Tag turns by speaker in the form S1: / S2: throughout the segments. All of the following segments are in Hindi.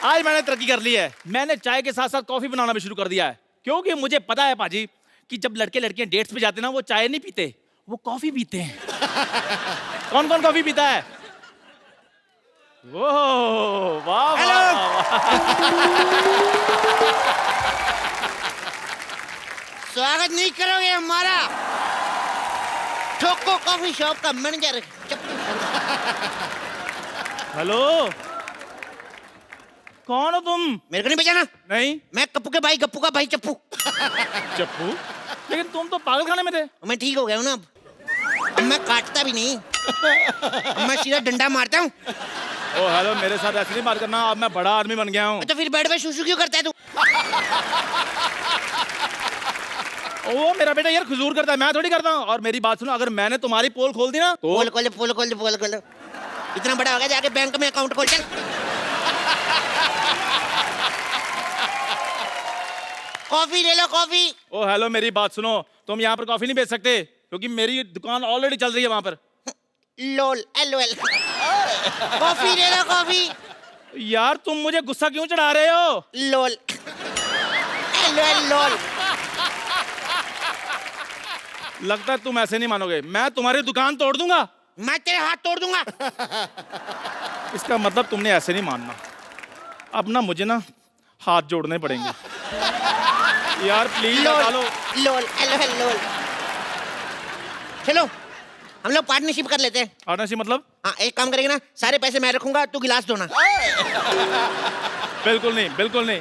S1: आज मैंने तरक्की कर ली है। मैंने चाय के साथ साथ कॉफी बनाना भी शुरू कर दिया है, क्योंकि मुझे पता है पाजी कि जब लड़के लड़कियां डेट्स पे जाते हैं ना, वो चाय नहीं पीते, वो कॉफी पीते हैं। कौन कौन कॉफी पीता है? वो वाह वाह
S2: स्वागत नहीं करोगे हमारा? ठोको कॉफी शॉप का मैनेजर।
S1: हेलो, कौन हो तुम?
S2: मेरे को नहीं पहचाना?
S1: नहीं।
S2: मैं कप्पू के भाई, गप्पू का भाई चप्पू।
S1: चप्पू? लेकिन तुम तो पागल खाने में थे।
S2: मैं ठीक हो गया हूँ ना अब मैं काटता भी नहीं, अब मैं सीधा डंडा मारता हूँ।
S1: ओ हेलो, मेरे साथ ऐसे नहीं बात करना, अब मैं बड़ा आदमी बन गया हूँ।
S2: तो फिर बेड पे शूशू क्यों करता है तू?
S1: ओ मेरा बेटा यार खुजूर करता है, मैं थोड़ी करता हूँ। और मेरी बात सुनो, अगर मैंने तुम्हारी पोल खोल दी ना तो
S2: पोल इतना बड़ा हो गया, जाके बैंक में अकाउंट खोल चल। कॉफी ले लो, कॉफी।
S1: ओ हेलो, मेरी बात सुनो, तुम यहाँ पर कॉफी नहीं बेच सकते, क्योंकि मेरी दुकान ऑलरेडी चल रही है वहां पर।
S2: लोल LOL। कॉफी ले लो, कॉफी।
S1: यार तुम मुझे गुस्सा क्यों चढ़ा रहे हो?
S2: लोल LOL लोल।
S1: लगता है तुम ऐसे नहीं मानोगे, मैं तुम्हारी दुकान तोड़ दूंगा।
S2: मैं तेरे हाथ तोड़ दूंगा।
S1: इसका मतलब तुमने ऐसे नहीं मानना। अब ना मुझे ना हाथ जोड़ने पड़ेंगे। यार प्लीज डालो।
S2: लोल LOL लोल। चलो हम लोग पार्टनरशिप कर लेते हैं।
S1: पार्टनरशिप मतलब?
S2: हाँ, एक काम करेंगे ना, सारे पैसे मैं रखूंगा, तू गिलास धोना।
S1: बिल्कुल नहीं, बिल्कुल नहीं।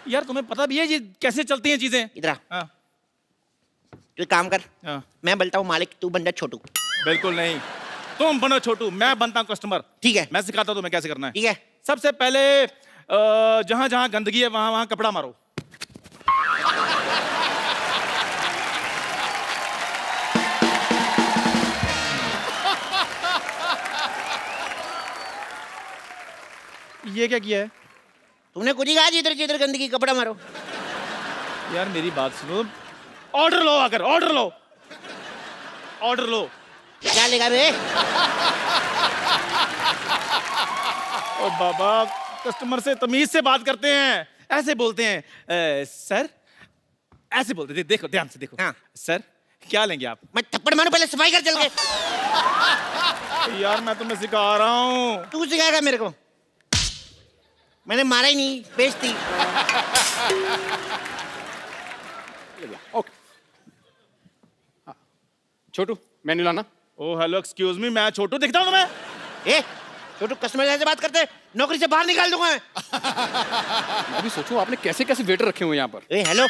S1: यार तुम्हें पता भी है ये कैसे चलती हैं चीजें?
S2: इधर
S1: हाँ
S2: तू एक काम कर,
S1: हाँ।
S2: मैं बनता हूँ मालिक, तू बन जा छोटू।
S1: बिल्कुल नहीं, तुम बनो छोटू, मैं बनता हूँ कस्टमर।
S2: ठीक है,
S1: मैं सिखाता हूँ तुम्हें कैसे करना है।
S2: ठीक है।
S1: सबसे पहले जहां जहां गंदगी है वहां वहां कपड़ा मारो। ये क्या किया है?
S2: तूने कुछ ही कहा, जिधर जिधर गंदगी कपड़ा मारो।
S1: यार मेरी बात सुनो, ऑर्डर लो, आकर ऑर्डर लो, ऑर्डर लो।
S2: क्या लेगा बे?
S1: ओ बाबा, कस्टमर से तमीज से बात करते हैं, ऐसे बोलते हैं सर, ऐसे बोलते थे। देखो ध्यान से देखो।
S2: हाँ।
S1: सर क्या लेंगे आप?
S2: मैं थप्पड़ मारूं, पहले सफाई कर चल के।
S1: यार मैं तुम्हें सिखा रहा हूँ।
S2: तू सिखाएगा मेरे को? मैंने मारा ही नहीं, बेइज्जती।
S3: ओके छोटू, मेन्यू लाना।
S1: ओ हेलो, एक्सक्यूज मी, मैं छोटू दिखता हूँ तुम्हें?
S2: ए छोटू, कस्टमर से बात करते, नौकरी से बाहर निकाल दूंगा मैं।
S3: अभी सोचो आपने कैसे कैसे वेटर रखे हुए यहाँ पर।
S2: ए हेलो,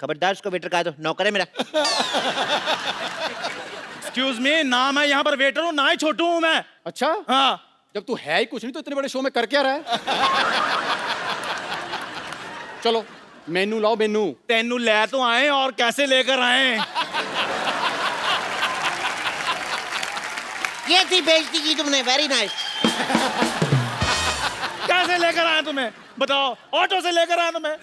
S2: खबरदार उसको वेटर कहा दो, नौकर है मेरा।
S1: एक्सक्यूज मी, ना मैं यहाँ पर वेटर हूँ, ना ही छोटू हूँ मैं।
S3: अच्छा,
S1: हाँ।
S3: जब तू है ही कुछ नहीं तो इतने बड़े शो में कर क्या रहा है? चलो मेनू लाओ, मेनू।
S1: तेनू ले तो आए, और कैसे लेकर आए?
S2: ये थी बेइज्जती की तुमने, वेरी नाइस।
S1: कैसे लेकर आए तुम्हें बताओ? ऑटो से लेकर आए तुम्हें?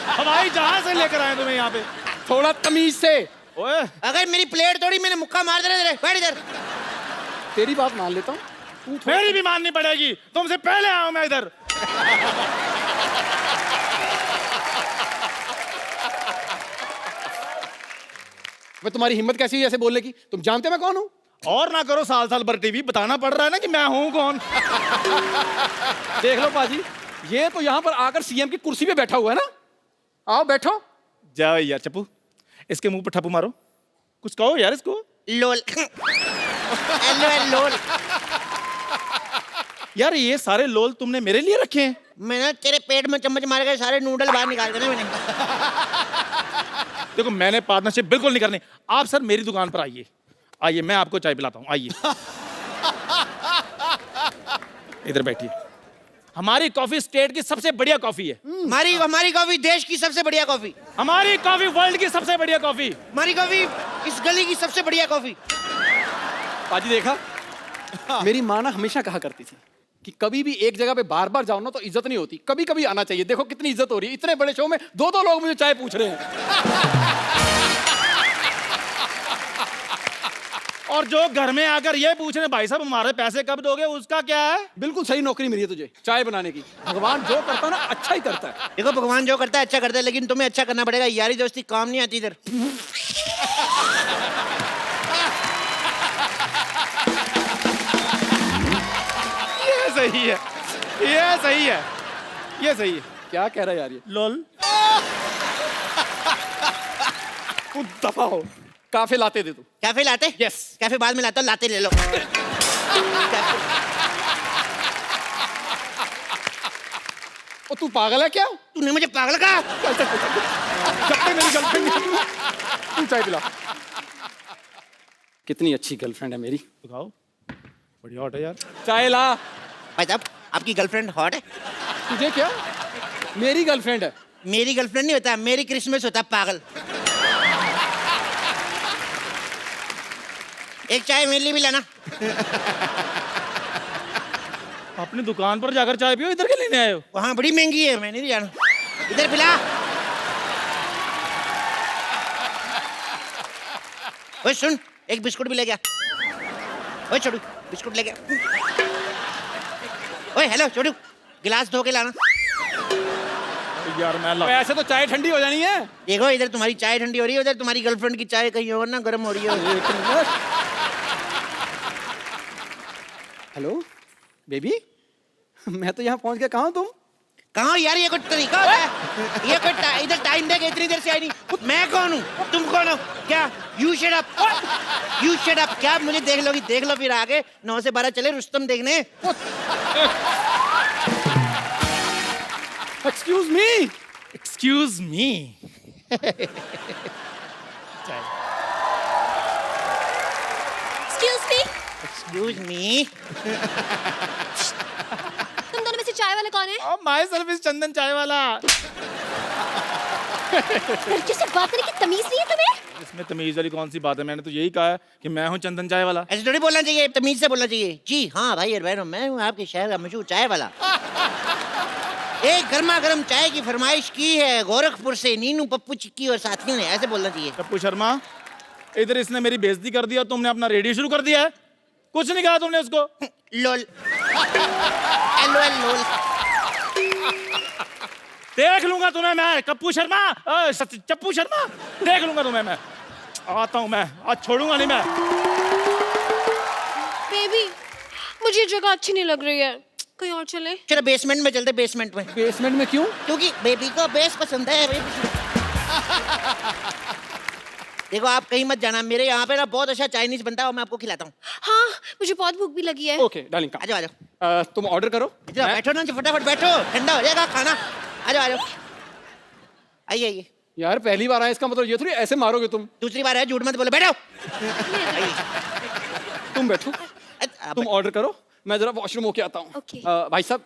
S1: हवाई जहाज से लेकर आए तुम्हें यहाँ पे?
S3: थोड़ा तमीज से।
S1: ओए
S2: अगर मेरी प्लेट तोड़ी, मैंने मुक्का मार देना तेरे। बैठ इधर।
S3: तेरी बात मान लेता हूँ,
S1: मेरी भी माननी पड़ेगी, तुमसे पहले आया हूं मैं इधर।
S3: मैं तुम्हारी हिम्मत कैसी है ऐसे बोलने की? तुम जानते मैं कौन हूँ?
S1: और ना करो साल साल भर टीवी, बताना पड़ रहा है ना कि मैं हूं कौन।
S3: देख लो पाजी, ये तो यहाँ पर आकर सीएम की कुर्सी पे बैठा हुआ है ना। आओ बैठो।
S1: जाओ यार चप्पू, इसके मुंह पर ठप्पू मारो, कुछ कहो यार इसको।
S2: लोल LOL लोल।
S1: यार ये सारे लोल तुमने मेरे लिए रखे हैं?
S2: मैंने तेरे पेट में चम्मच मार के सारे नूडल बाहर निकाल देने मैंने।
S1: देखो मैंने पार्टनरशिप बिल्कुल नहीं करनी। आप सर मेरी दुकान पर आइए, आइए मैं आपको चाय पिलाता हूँ, आइए। इधर बैठिए। हमारी कॉफी स्टेट की सबसे बढ़िया कॉफी है।
S2: हमारी कॉफी देश की सबसे बढ़िया कॉफी।
S1: हमारी कॉफी वर्ल्ड की सबसे बढ़िया कॉफी।
S2: हमारी कॉफी इस गली की सबसे बढ़िया कॉफी।
S3: पाजी देखा, मेरी माँ ना हमेशा कहा करती थी कि कभी भी एक जगह पे बार बार जाओ ना तो इज्जत नहीं होती, कभी कभी आना चाहिए। देखो कितनी इज्जत हो रही है, इतने बड़े शो में दो दो लोग मुझे चाय पूछ रहे हैं।
S1: और जो घर में आकर ये पूछ रहे भाई साहब हमारे पैसे कब दोगे, उसका क्या है?
S3: बिल्कुल सही नौकरी मिली है तुझे, चाय बनाने की। भगवान जो करता है ना अच्छा ही करता है।
S2: देखो भगवान जो करता है अच्छा करता है, लेकिन तुम्हें अच्छा करना पड़ेगा। यारी दोस्ती काम नहीं आती इधर।
S1: ये सही है, ये सही है, ये सही है।
S3: क्या कह रहा है यार ये?
S1: लोल।
S3: तू दफा हो। काफे लाते दे तू।
S2: कैफे लाते?
S3: Yes.
S2: कैफे बाद में लाता हूँ, लाते ले लो।
S3: ओ तू पागल है क्या?
S2: तूने मुझे पागल कहा?
S3: जब तक मेरी गर्लफ्रेंड तू चाय पिला। कितनी अच्छी गर्लफ्रेंड है मेरी।
S1: दिखाओ, बढ़िया हॉट है यार।
S3: चाय ला।
S2: भाई साहब आपकी गर्लफ्रेंड हॉट है?
S3: तुझे क्या? मेरी गर्लफ्रेंड है।
S2: मेरी गर्लफ्रेंड नहीं होता, मेरी क्रिसमस होता है, पागल। एक चाय मेरे लिए भी लाना।
S1: अपनी दुकान पर जाकर चाय पियो, इधर के लेने आए हो?
S2: वहाँ बड़ी महंगी है, मैं नहीं जाना। इधर पिला। ओए सुन, एक बिस्कुट भी ले गया। ओए छोटू, बिस्कुट ले गया। ओए हेलो छोटू, गिलास धो के लाना।
S1: यार मैं
S3: ऐसे तो चाय ठंडी हो जानी है।
S2: देखो इधर तुम्हारी चाय ठंडी हो रही है, उधर तुम्हारी गर्लफ्रेंड की चाय कहीं और ना गर्म हो रही है।
S3: हेलो बेबी, मैं तो यहाँ पहुँच गया। कहाँ हो तुम?
S2: कहाँ हो यार? ये कोई तरीका होता है? ये कोई इधर टाइम देके इतनी देर से आई नहीं। मैं कौन हूँ, तुम कौन हो? क्या you shut up, you shut up. क्या मुझे देख लोगी? देख लो फिर आगे 9 से 12 चले रुस्तम देखने।
S3: Excuse me.
S1: Excuse me.
S4: Excuse me?
S2: Excuse me.
S4: तुम दोनों में से चाय वाला कौन है?
S1: माय सर्विस चंदन चाय वाला।
S4: लड़कियों से बात करने की तमीज नहीं है तुम्हें?
S1: इसमें तमीज वाली कौन सी बात है? मैंने तो यही कहा है कि मैं हूँ चंदन चाय वाला।
S2: ऐसे थोड़ी बोलना चाहिए, तमीज से बोलना चाहिए। जी हाँ भाई और बहनों, मैं हूँ आपके शहर का मशहूर चाय वाला। एक गर्मा गर्म चाय की फरमाइश की है गोरखपुर से नीनू, पप्पू, चिक्की और साथियों ने। ऐसे बोलना चाहिए।
S1: पप्पू शर्मा, इधर इसने मेरी बेइज्जती कर दिया, तुमने अपना रेडियो शुरू कर दिया है। कुछ नहीं कहा तुमने उसको।
S2: लोल। LOL लोल।
S1: देख लूंगा तुम्हें मैं, कप्पू शर्मा, चप्पू शर्मा, देख लूंगा तुम्हें मैं। आता हूँ मैं, आज छोड़ूंगा नहीं मैं।
S4: बेबी, मुझे ये जगह अच्छी नहीं लग रही है, कहीं और चले।
S2: चलो बेसमेंट में चलते। बेसमेंट में।
S3: बेसमेंट में क्यों?
S2: क्योंकि बेबी को बेस पसंद है। देखो आप कहीं मत जाना, मेरे यहाँ पे ना बहुत अच्छा चाइनीज बनता है और मैं आपको खिलाता हूँ।
S4: हाँ, मुझे बहुत भूख भी लगी है।
S3: ओके डार्लिंग,
S2: आ जाओ आ जाओ।
S3: तुम ऑर्डर करो।
S2: बैठो ना, फटाफट बैठो, ठंडा हो जाएगा खाना। आ जाओ आ जाओ, आइए आइए।
S3: यार पहली बार आया, इसका मतलब ये थोड़ी ऐसे मारोगे तुम।
S2: दूसरी बार है, झूठ मत बोलो, बैठो।
S3: तुम बैठो, तुम ऑर्डर करो, मैं जरा वॉशरूम होके आता हूँ।
S4: Okay.
S3: भाई साहब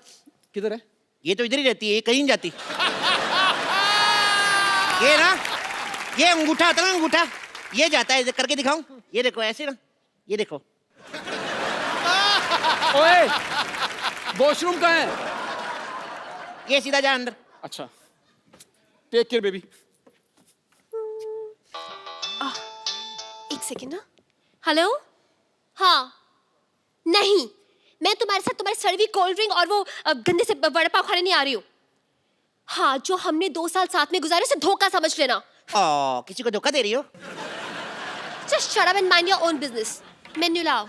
S3: किधर है?
S2: ये तो इधर ही रहती है, ये कहीं नहीं जाती। ये ना, ये अंगूठा आता ना, अंगूठा ये जाता है। करके दिखाऊं? ये देखो ऐसे ना, ये देखो।
S3: ओए, वॉशरूम कहाँ है?
S2: ये सीधा जा अंदर।
S3: अच्छा, टेक केयर बेबी।
S4: एक सेकेंड ना। हेलो? हाँ। नहीं, मैं तुम्हारे साथ तुम्हारी सड़वी कोल्ड ड्रिंक और वो गंदे से वड़ा पाव खाने नहीं आ रही हूँ। हाँ, जो हमने 2 साल साथ में गुजारे उसे धोखा समझ लेना।
S2: किसी को धोखा दे रही हो?
S4: Just shut up and mind your own business. Menu लाओ।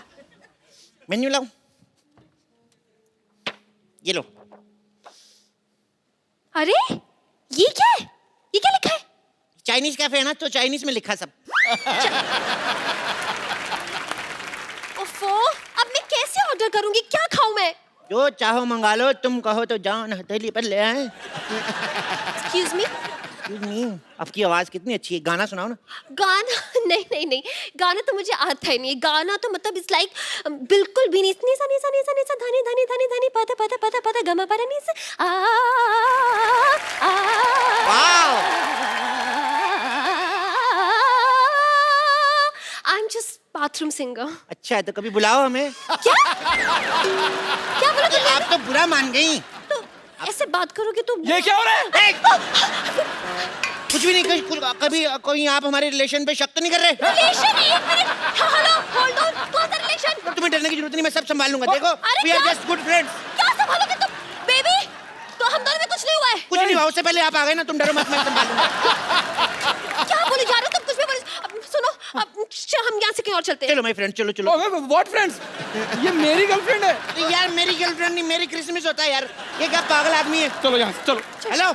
S2: मेन्यू लाऊं? ये लो।
S4: अरे ये क्या है? ये क्या लिखा है?
S2: चाइनीज कैफे है ना, तो चाइनीज में लिखा सब।
S4: ओफो, अब मैं कैसे ऑर्डर करूंगी? क्या खाऊं मैं?
S2: जो चाहो मंगा लो, तुम कहो तो जाओ ना हथेली पर ले आए।
S4: Excuse me?
S2: आपकी आवाज कितनी अच्छी है, गाना सुनाओ ना।
S4: गाना? नहीं नहीं नहीं, गाना तो मुझे आता ही नहीं। गाना तो मतलब इट्स लाइक बिल्कुल भी नहीं। निसा निसा निसा निसा धनी धनी धनी धनी पता पता पता पता गमा परा निसा आ
S2: wow,
S4: I am just bathroom singer.
S2: अच्छा है, तो कभी बुलाओ हमें।
S4: क्या क्या बोला तुमने?
S2: आप तो बुरा मान गई।
S4: तो ऐसे बात करोगे तो
S3: ये क्या हो रहा है?
S2: कुछ भी नहीं, कभी कोई आप हमारे रिलेशन पे शक तो नहीं कर रहे?
S4: रिलेशन, एक मिनट, हेलो, होल्ड ऑन, कौन सा रिलेशन?
S2: तुम्हें डरने की जरूरत नहीं, मैं सब संभाल लूंगा। देखो,
S4: अरे
S2: वी आर
S4: क्या?
S2: Just good friends.
S4: क्या संभालोगे तुम? बेबी, तो हम दोनों में कुछ नहीं हुआ है।
S2: कुछ नहीं हुआ, उससे पहले आप आ गए ना, तुम डरो मत, मैं संभाल लूंगा।
S4: क्या बोले जा रहे हो तुम? कुछ भी बोले। अब सुनो, अब हम यहाँ से कहीं और चलते हैं।
S2: चलो माय फ्रेंड, चलो चलो।
S3: What friends? ये मेरी गर्लफ्रेंड है।
S2: अरे यार, मेरी गर्लफ्रेंड नहीं, मेरी क्रिसमस होता है यार। ये क्या पागल आदमी है?
S3: चलो यहाँ से, चलो।
S2: हेलो,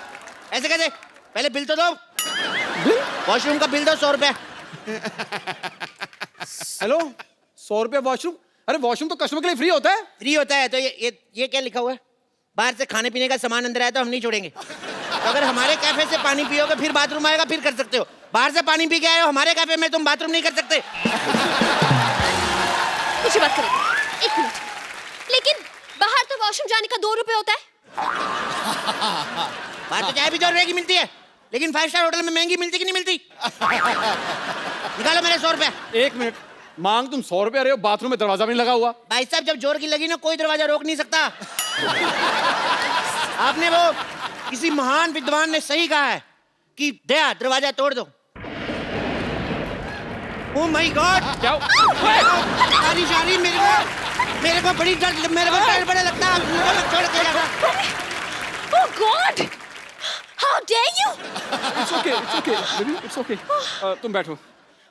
S2: ऐसे कैसे? पहले बिल तो दो।
S3: बिल?
S2: वॉशरूम का बिल दो, 100 रुपया।
S3: हेलो, 100 रुपया वॉशरूम? अरे वॉशरूम तो कस्टमर के लिए फ्री होता है।
S2: फ्री होता है तो ये क्या लिखा हुआ है? बाहर से खाने पीने का सामान अंदर आया तो हम नहीं छोड़ेंगे। तो अगर हमारे कैफे से पानी पियोगे, फिर बाथरूम आएगा, फिर कर सकते हो। बाहर से पानी पी के आए हो हमारे कैफे में, तुम बाथरूम नहीं कर सकते।
S4: कुछ बात करेंगे, एक मिनट। लेकिन बाहर तो वॉशरूम जाने का 2 रुपए होता है।
S2: बाहर तो चाय भी 2 रुपए की मिलती है, लेकिन 5 स्टार होटल में महंगी मिलती कि नहीं मिलती? निकालो मेरे 100 रुपया।
S3: एक मिनट, मांग तुम 100 रुपया रहे हो, बाथरूम में दरवाजा भी नहीं लगा हुआ।
S2: भाई साहब, जब जोर की लगी ना, कोई दरवाजा रोक नहीं सकता। आपने वो किसी महान विद्वान ने सही कहा है कि दया, दरवाजा तोड़ दो। ओह माय गॉड,
S3: क्या?
S2: बारिश आ रही, मेरे को बड़ी डर, मेरे को डर बड़ा लगता है। मुझे मत छोड़ के जाना।
S4: Oh God! How dare you?
S3: It's okay, baby, it's okay. तुम बैठो,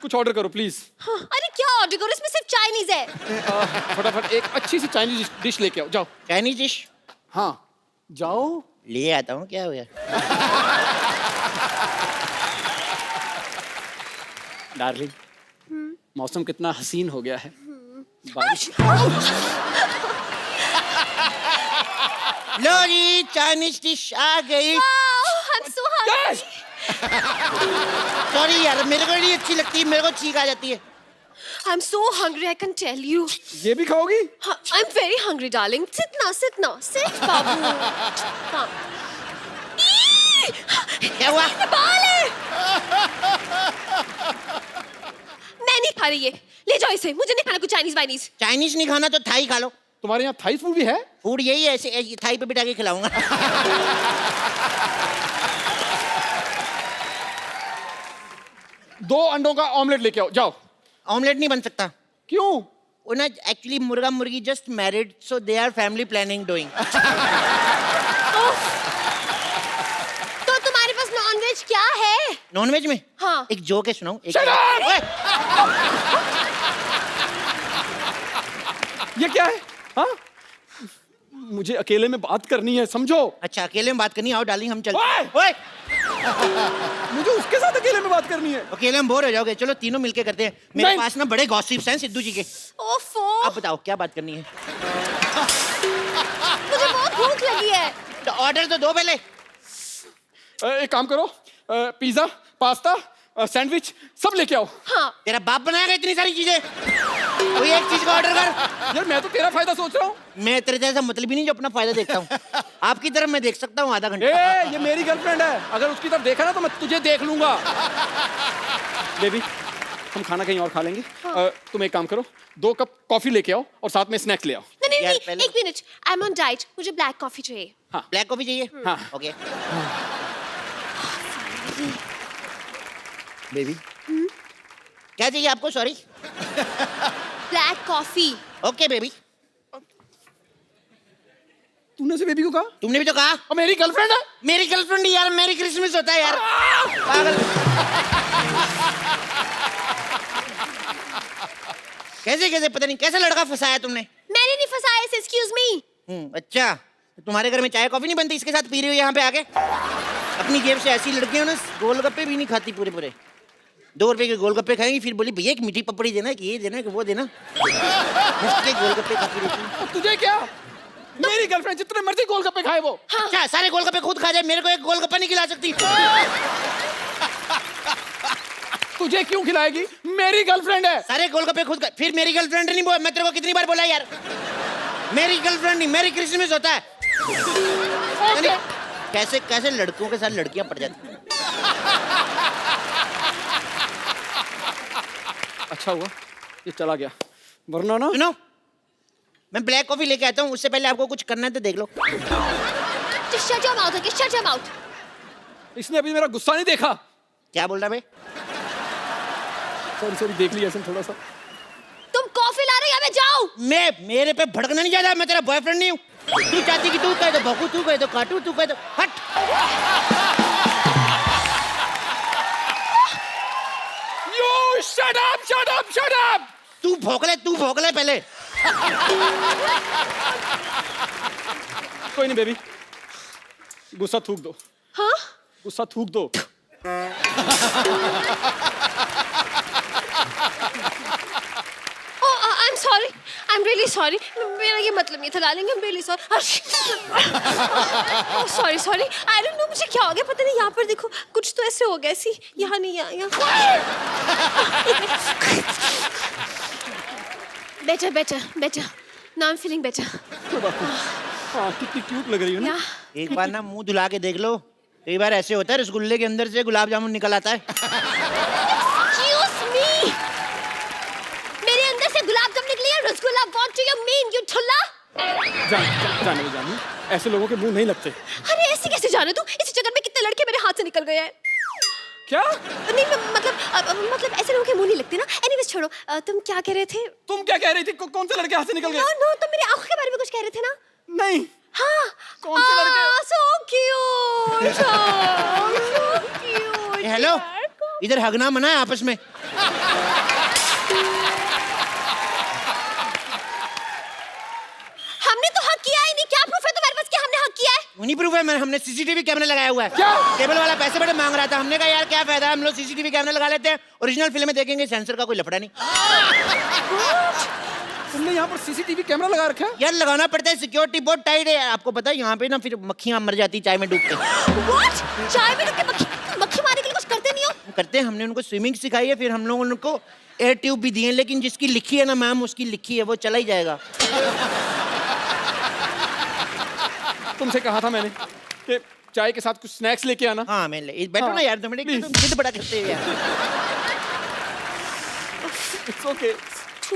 S3: कुछ ऑर्डर करो प्लीज।
S4: हाँ, अरे क्या ऑर्डर करूँ? इसमें सिर्फ चाइनीज है।
S3: फटाफट एक अच्छी सी चाइनीज डिश लेके आओ, जाओ।
S2: चाइनीज डिश
S3: हाँ, जाओ।
S2: ले आता हूँ, क्या हो गया?
S3: डार्लिंग, मौसम कितना हसीन हो गया है। बारिश।
S2: लो जी, चाइनीज डिश आ गई।
S4: Wow, I'm so hungry.
S2: Sorry यार, मेरे को नहीं अच्छी लगती, मेरे को छींक आ जाती है।
S4: I'm so hungry, I can tell you.
S3: ये भी खाओगी?
S4: I'm very hungry, darling. Sit now. Sit, Babu. Come.
S2: क्या हुआ?
S4: ये बाल है। मैं नहीं खा रही ये। ले जाओ इसे, मुझे नहीं खाना कुछ चाइनीज वाइनीज।
S2: चाइनीज नहीं खाना तो थाई खा लो।
S3: तुम्हारे यहाँ थाई फूड भी है?
S2: फूड यही है, ऐसे थाई पे बिठा के खिलाऊंगा।
S3: 2 अंडों का ऑमलेट लेके आओ, जाओ।
S2: ऑमलेट नहीं बन सकता।
S3: क्यों?
S2: वो ना एक्चुअली मुर्गा मुर्गी just married, so they are family planning doing.
S4: तो तुम्हारे पास नॉनवेज क्या है?
S2: नॉनवेज में?
S4: हाँ।
S2: एक जोक है, सुनाऊं?
S3: Shut up!
S2: ओए,
S3: ये क्या है? हाँ? मुझे अकेले में बात करनी है, समझो।
S2: अच्छा, अकेले में बात करनी है, आओ डार्लिंग, हम चलते
S3: ओए!
S2: हैं। ओए,
S3: मुझे उसके साथ अकेले में बात करनी है।
S2: अकेले में बोर हो जाओगे, चलो तीनों मिलके करते हैं। मेरे
S3: नहीं।
S2: पास ना बड़े गॉसिप्स हैं सिद्धू जी के।
S4: ओफो,
S2: आप बताओ क्या बात करनी है?
S4: मुझे बहुत भूख लगी है।
S2: तो ऑर्डर तो दो पहले।
S3: एक काम करो, पिज्जा, पास्ता, सैंडविच सब लेके आओ।
S4: हाँ।
S2: तेरा बाप बनाएगा इतनी सारी चीजें? कोई एक चीज का ऑर्डर कर।
S3: यार मैं तो तेरा फायदा सोच रहा हूँ।
S2: मैं तेरे जैसा मतलब ही नहीं जो अपना फायदा देखता हूँ। आपकी तरफ मैं देख सकता हूँ आधा घंटा।
S3: ये मेरी गर्लफ्रेंड है, अगर उसकी तरफ देखा ना तो मैं तुझे देख लूंगा। बेबी, हम खाना कहीं और खा लेंगे। तुम एक काम करो, 2 कप कॉफी लेके आओ और साथ में स्नैक्स ले आओ।
S4: नहीं,
S2: यार, पहले-
S4: एक minute, I am on diet, मुझे ब्लैक कॉफी चाहिए।
S2: ब्लैक कॉफी चाहिए?
S3: हाँ।
S2: ओके। बेबी, क्या चाहिए आपको? Sorry.
S4: Black coffee.
S2: Okay baby.
S3: तूने से बेबी को कहा?
S2: तुमने भी तो कहा।
S3: और मेरी गर्लफ्रेंड है।
S2: मेरी गर्लफ्रेंड यार, मेरी क्रिसमस होता है यार। पागल। कैसे कैसे पता नहीं कैसा लड़का फंसाया तुमने?
S4: मैंने नहीं फंसाया इसे, एक्सक्यूज मी।
S2: अच्छा, तो तुम्हारे घर में चाय कॉफी नहीं बनती, इसके साथ पी रही हो यहाँ पे आके? अपनी जेब से ऐसी लड़कियां ना गोलगप्पे भी नहीं खाती पूरे 2 रुपए के गोलगप्पे खाएंगी, फिर बोली भैया एक मीठी पपड़ी देना, कि ये देना कि वो देना। मुफ्त के गोलगप्पे खाती रहती है।
S3: और तुझे क्या? मेरी गर्लफ्रेंड जितने मर्जी गोलगप्पे खाए वो।
S2: अच्छा, सारे गोलगप्पे खुद खा जाए, मेरे को एक गोलगप्पा नहीं खिला सकती?
S3: तुझे क्यों खिलाएगी? मेरी गर्लफ्रेंड है।
S2: सारे गोलगप्पे खुद खा, फिर मेरी गर्लफ्रेंड नहीं बोल, मैं तेरे को कितनी बार बोला यार, मेरी गर्लफ्रेंड नहीं, मेरी क्रिसमस होता है।
S3: ओके।
S2: कैसे कैसे लड़कों के साथ लड़कियां पड़ जाती हैं।
S3: अच्छा हुआ ये चला गया, वरना ना।
S2: सुनो, मैं ब्लैक कॉफी लेके आता हूँ, उससे पहले आपको कुछ करना है तो देख लो।
S4: Just shut your mouth, okay? Shut your mouth.
S3: इसने अभी मेरा गुस्सा नहीं देखा।
S2: क्या बोल रहा बे?
S3: सॉरी सॉरी, देख लिया ऐसे थोड़ा सा।
S4: तुम कॉफी ला रहे हो, अबे जाओ।
S2: मेरे पे भड़कना नहीं ज्यादा, मैं तेरा बॉयफ्रेंड नहीं हूँ। तू चाहती कि तू कह दो बकू, तू कह दो काटू, तू कह दो हट।
S3: You shut up, shut up, shut up!
S2: तू भौंक ले पहले।
S3: कोई नहीं बेबी, गुस्सा थूक दो,
S4: हाँ?
S3: गुस्सा थूक दो।
S4: Oh, I'm sorry. I'm really sorry. मेरा ये मतलब नहीं था डालेंगे। I'm really sorry. Oh, sorry. I don't know मुझे क्या हो गया, पता नहीं। यहाँ पर देखो कुछ तो ऐसे हो गया सी। यहाँ नहीं, यहाँ। Better. Now I'm feeling better.
S3: कोई बात नहीं। हाँ, कितनी क्यूट लग रही हो ना।
S4: Yeah.
S2: एक बार ना मुंह धुला के देख लो, कई बार ऐसे होता है रसगुल्ले के अंदर से गुलाब जामुन निकल आता है।
S4: Excuse me. मेरे अंदर से गुलाब जामुन निकली है, rasgulla. What do you mean, you ठुल्ला?
S3: जाने ऐसे लोगों के मुंह नहीं लगते।
S4: अरे ऐसे कैसे जाने तू? इसी चक्कर में कितने लड़के मेरे हाथ से निकल गए हैं।
S3: क्या?
S4: नहीं मतलब ऐसे लोगों के मुंह नहीं लगते ना। एनीवेज छोड़ो, तुम क्या कह रहे थे?
S3: तुम क्या कह रही थी? कौन से लड़के हाथ से निकल गए?
S4: नो, तुम मेरी आंखों के बारे में कुछ कह रहे थे ना?
S3: नहीं।
S4: हाँ।
S3: कौन से लड़के?
S4: So cute.
S2: हेलो, इधर हगना मना है आपस में।
S4: हमने तो हक किया ही नहीं। क्या प्रूफ है तुम्हारे पास कि हमने हक किया है?
S2: नहीं प्रूफ है, हमने सीसीटीवी कैमरा लगाया हुआ है।
S3: क्या?
S2: केबल वाला पैसे बड़े मांग रहा था, हमने कहा यार क्या फायदा है, हम लोग सीसीटीवी कैमरा लगा लेते हैं, ओरिजिनल फिल्म देखेंगे, सेंसर का कोई लफड़ा नहीं।
S3: तुमने यहाँ पर सीसीटीवी कैमरा लगा रखा है?
S2: यार लगाना पड़ता है, सिक्योरिटी बहुत टाइट है। आपको पता है यहाँ पे ना फिर मक्खियाँ मर जाती चाय में डूब के।
S4: What? चाय में डूब के मक्खी मारने के लिए कुछ करते नहीं हो?
S2: करते हैं, हमने उनको स्विमिंग सिखाई है, फिर हम लोग उनको एयर ट्यूब भी दिए हैं, लेकिन जिसकी लिखी है ना मैम, उसकी लिखी है, वो चला ही जाएगा।
S3: तुमसे कहा था मैंने कि चाय के साथ कुछ स्नैक्स लेके आना।
S2: हाँ मैं बैठो
S3: हाँ,
S2: ना यार, तुम जिद बड़ा करते हो यार।
S3: It's okay.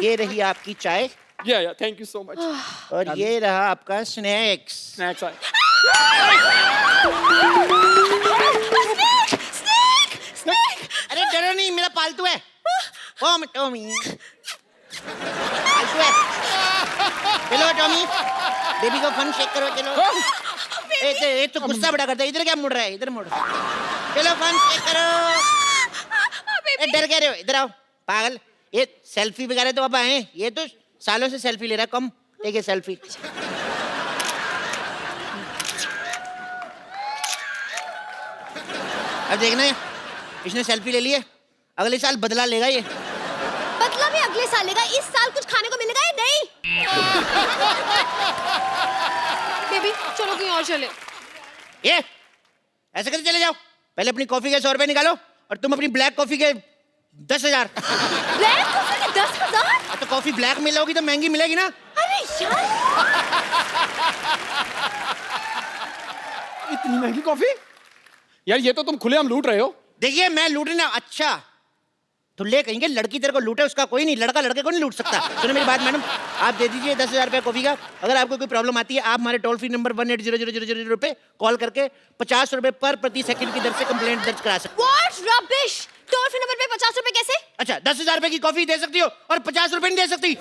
S2: ये रही आपकी चाय
S3: Yeah, thank you so much.
S2: और ये रहा आपका स्नैक्स।
S3: स्नैक्स आए।
S4: Snake!
S2: अरे डरो नहीं, मेरा पालतू है। टॉमी पालतू है। चलो टॉमी, बेबी को फन शेक करो, चलो। ये तो गुस्सा बड़ा करता है, इधर क्या मुड़ रहा है, इधर मुड़। चलो फन शेक करो। डर कह रहे हो, इधर आओ पागल। ये सेल्फी वगैरह तो अब आए, ये तो सालों से सेल्फी ले रहा है, कम एक सेल्फी। अब देखना है, इसने सेल्फी ले ली है, अगले साल बदला लेगा ये।
S4: बदला भी अगले साल लेगा। इस साल कुछ खाने को मिलेगा या नहीं? बेबी चलो कहीं और चले।
S2: ये ऐसे कैसे चले जाओ? पहले अपनी कॉफी के 100 रुपए निकालो और तुम अपनी ब्लैक कॉफी के 10,000।
S4: ब्लैक कॉफी के 10,000?
S2: तो कॉफी ब्लैक मिलोगी तो महंगी मिलेगी ना।
S4: अरे यार,
S3: इतनी महंगी कॉफी? यार ये तो तुम खुलेआम लूट रहे हो।
S2: देखिए मैं लूटना, अच्छा तो ले कहेंगे लड़की तेरे को लूटे, उसका कोई नहीं, लड़का लड़के को नहीं लूट सकता। सुनो मेरी बात मैडम, आप दे दीजिए 10,000 रुपये कॉफी का। अगर आपको कोई प्रॉब्लम आती है, आप हमारे टोल फ्री नंबर 180000 पे कॉल करके 50 रुपए पर प्रति सेकंड की दर से कंप्लेंट दर्ज करा सकते।
S4: What rubbish! Toll free number पे 50 रुपए कैसे?
S2: अच्छा 10,000 रुपए की कॉफी दे सकती हो और 50 रुपए नहीं दे सकती।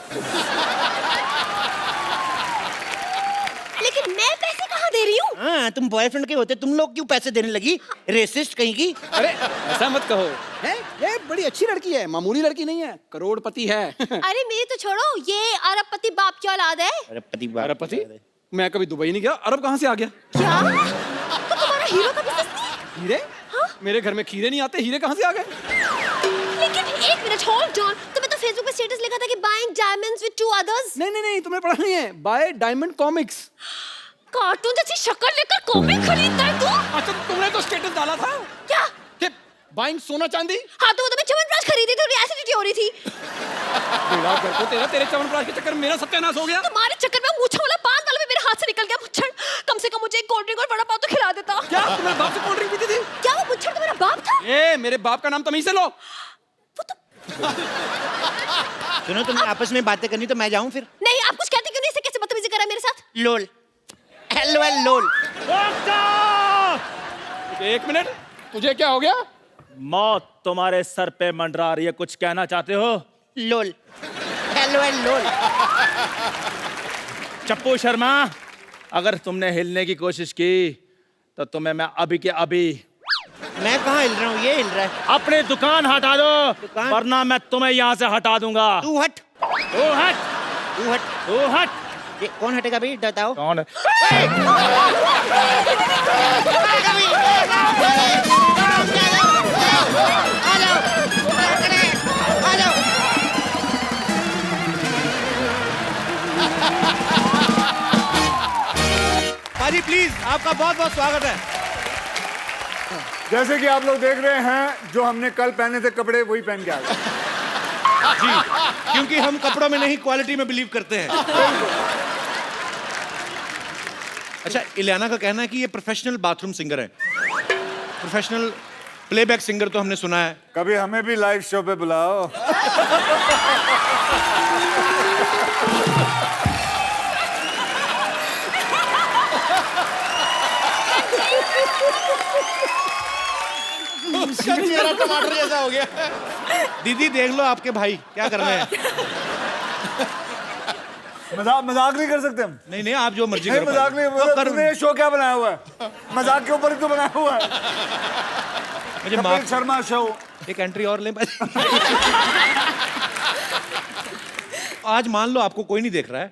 S4: लेकिन मैं पैसे कहाँ दे रही हूँ?
S2: हाँ तुम बॉयफ्रेंड के होते, तुम लोग क्यों पैसे देने लगी? रेसिस्ट कहीं की।
S3: अरे ऐसा मत कहो, है ये बड़ी अच्छी लड़की है, मामूली लड़की नहीं है, करोड़पति है।
S4: अरे मेरी तो छोड़ो, ये अरबपति बाप की औलाद है।
S3: अरबपति? मैं कभी दुबई नहीं गया, अरब कहाँ से आ गया?
S4: क्या? तो तुम्हारा हीरो का बिजनेस नहीं है?
S3: हीरे?
S4: हाँ?
S3: मेरे घर में खीरे नहीं आते, हीरे कहाँ से आ गए?
S4: लेकिन एक मिनट, होल्ड ऑन। तुम्हें तो फेसबुक पे स्टेटस लिखा था कि बाइंग डायमंड्स विद 2 others।
S3: नहीं, तुम्हें पढ़ा नहीं है, बाय डायमंड कॉमिक्स।
S4: कार्टून जैसी शक्ल लेकर कॉमिक खरीदता है तू?
S3: अच्छा तुमने तो स्टेटस डाला था
S4: क्या?
S3: कि बाइंग सोना चांदी।
S4: हाँ तो वो तुम्हें च्यवनप्राश खरीदी थी, एसिडिटी हो रही थी।
S3: बेड़ा कर को तेरे च्यवनप्राश के चक्कर में मेरा सत्यानाश हो गया।
S4: तुम्हारे चक्कर में मूछा वाला पान वाला भी मेरे हाथ से निकल गया। मुच्छड़, कम से कम मुझे एक कोल्ड ड्रिंक और वड़ा पाव तो खिला देता।
S3: क्या तुम्हारे बाप से कोल्ड ड्रिंक पीती थी?
S4: क्या वो मुच्छड़ तुम्हारा बाप था?
S3: ए मेरे बाप का नाम तमीज से लो।
S4: वो तो
S2: सुनो तुम आपस में बातें करनी तो मैं जाऊं फिर।
S4: नहीं, आप कुछ कहते क्यों नहीं? इसे कैसे बदतमीजी करा मेरे साथ?
S2: लोल LOL लोल।
S3: एक मिनट, तुझे क्या हो गया?
S1: मौत तुम्हारे सर पे मंडरा रही है, कुछ कहना चाहते हो?
S2: लोल, हेलो एंड लोल।
S1: चप्पू शर्मा, अगर तुमने हिलने की कोशिश की तो तुम्हें मैं अभी के अभी
S2: मैं कहाँ हिल रहा हूँ, ये हिल रहा है।
S1: अपनी दुकान हटा दो,
S2: दुकान?
S1: वरना मैं तुम्हें यहाँ से हटा दूंगा।
S2: तू हट,
S1: तू हट,
S2: तू हट।
S1: तू हट।
S2: ये कौन हटेगा भाई, बताओ।
S1: कौन है?
S5: पाजी प्लीज, आपका बहुत बहुत स्वागत है।
S6: जैसे कि आप लोग देख रहे हैं, जो हमने कल पहने थे कपड़े वही पहन के आ गए।
S5: जी, क्योंकि हम कपड़ों में नहीं क्वालिटी में बिलीव करते हैं। अच्छा, इलियाना का कहना है कि ये प्रोफेशनल बाथरूम सिंगर है, प्रोफेशनल प्लेबैक सिंगर तो हमने सुना है।
S6: कभी हमें भी लाइव शो पे बुलाओ।
S3: चेहरा टमाटर जैसा हो गया।
S5: दीदी देख लो आपके भाई क्या कर रहे हैं।
S6: मजाक नहीं कर सकते हम।
S5: नहीं नहीं, आप जो मर्जी
S6: नहीं,
S5: करो
S6: मजाक
S5: पाजी।
S6: नहीं।
S5: तो कर,
S6: तुमने ये शो क्या बनाया हुआ है? मजाक के ऊपर ही तो बनाया हुआ है।
S5: मुझे
S6: कपिल
S5: माफ,
S6: शर्मा शो।
S5: एक एंट्री और लें पाजी। आज मान लो आपको कोई नहीं देख रहा है,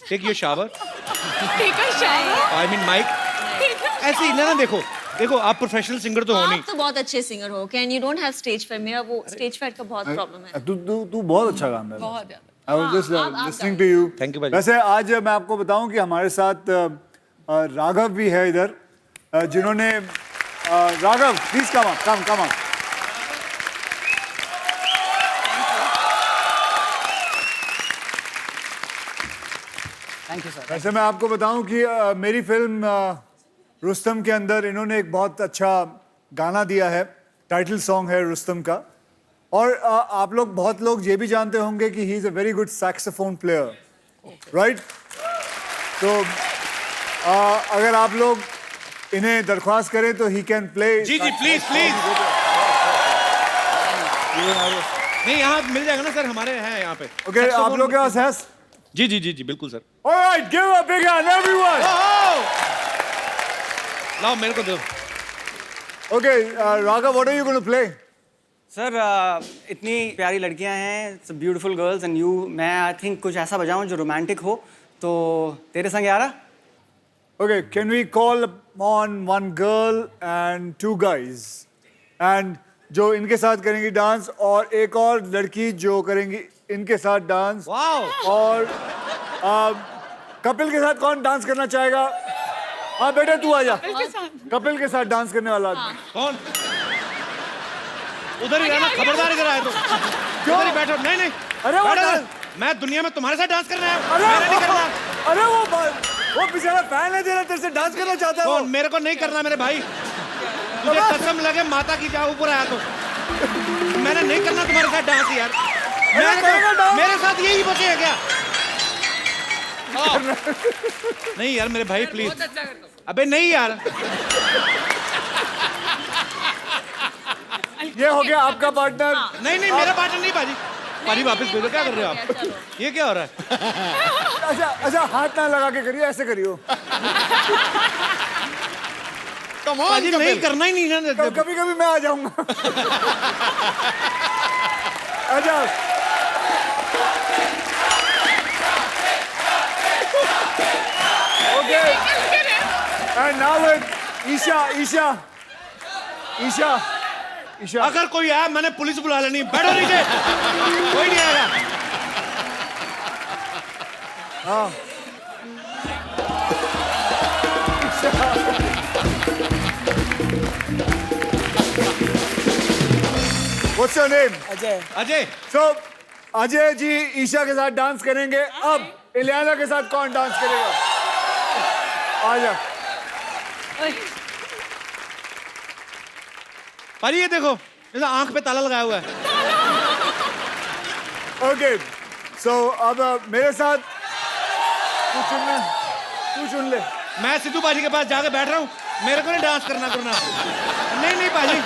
S5: take your shower, I mean mic, ऐसे ही ना देखो देखो, आप प्रोफेशनल सिंगर तो हो नहीं।
S7: आप तो बहुत अच्छे सिंगर हो, can you don't have stage fair. मेरा वो स्टेज फेयर का बहुत प्रॉब्लम है।
S6: तू बहुत अच्छा काम है।
S7: बहुत ज्यादा।
S6: I was just
S7: आप
S6: listening to you.
S5: Thank you, भाई।
S6: वैसे आज मैं आपको बताऊं कि हमारे साथ राघव भी है इधर, जिन्होंने Raghav please come up.
S3: Thank you sir.
S6: वैसे मैं आपको बताऊं कि मेरी फिल्म रुस्तम के अंदर इन्होंने एक बहुत अच्छा गाना दिया है, टाइटल सॉन्ग है रुस्तम का। और आप लोग, बहुत लोग ये भी जानते होंगे कि he is a very good saxophone player, right? तो अगर आप लोग इन्हें दरख्वास्त करें तो ही कैन प्ले।
S5: जी जी, प्लीज प्लीज। नहीं, यहाँ मिल जाएगा ना सर, हमारे हैं यहाँ पे।
S6: ओके, आप लोग के पास है?
S5: जी जी जी जी, बिल्कुल सर।
S6: Alright, give a big hand everyone.
S5: लाओ मेरे को दो।
S6: Okay, Raghav, what are you going to play?
S8: Sir इतनी प्यारी लड़कियां हैं, ब्यूटीफुल गर्ल्स एंड यू, मैं आई थिंक कुछ ऐसा बजाऊं जो रोमांटिक हो, तो तेरे संग यारा।
S6: Okay, can we call on one girl and two guys? And जो इनके साथ करेंगी डांस, और एक और लड़की जो करेंगी इनके साथ डांस।
S5: वाओ।
S6: और कपिल के साथ कौन डांस करना चाहेगा? हाँ बेटा, तू आ जा। कपिल के साथ डांस करने वाला आदमी।
S5: कौन? उधर ही रहना, खबरदार इधर आए तो। उधर ही बैठो। नहीं नहीं,
S6: अरे वो
S5: बैठो
S6: डांस-
S5: इधर। मैं दुनिया में तुम्हारे साथ डांस करना है,
S6: अरे
S5: मेरा नहीं करना।
S6: अरे वो बेचारा फैन है तेरा, तेरे से डांस करना चाहता है वो।
S5: कौन? मेरे को नहीं करना मेरे भाई। तुझे कसम लगे माता की, जा ऊपर आया तो। मैंने नहीं करना तुम्हारे साथ डांस यार।
S6: करेगा डांस?
S5: मेरे साथ यही बचे है क्या? नहीं यार मेरे भाई, प्लीज। अबे नहीं यार।
S6: ये हो गया आपका पार्टनर।
S5: नहीं नहीं, मेरा पार्टनर नहीं पाजी। पाजी वापस भेजो। क्या कर रहे हो आप? ये क्या हो रहा है?
S6: अच्छा, हाथ ना लगा के करिए, ऐसे करियो।
S5: पाजी नहीं करना ही नहीं ना।
S6: कभी कभी मैं आ जाऊंगा। अच्छा, okay, and now with Isha.
S5: अगर कोई आया, मैंने पुलिस बुला लेनी। बैठो नीचे, कोई नहीं आएगा।
S6: हाँ, What's your name?
S5: Ajay.
S6: So, Ajay ji Isha के साथ डांस करेंगे। अब इलियाना के साथ कौन डांस करेगा? आ जा।
S5: पाजी ये देखो, इधर आंख पे ताला लगाया हुआ है।
S6: ओके, सो अब मेरे साथ तू चुन ले।
S5: मैं सिद्धू पाजी के पास जाके बैठ रहा हूँ। मेरे को नहीं डांस करना करना। नहीं पाजी,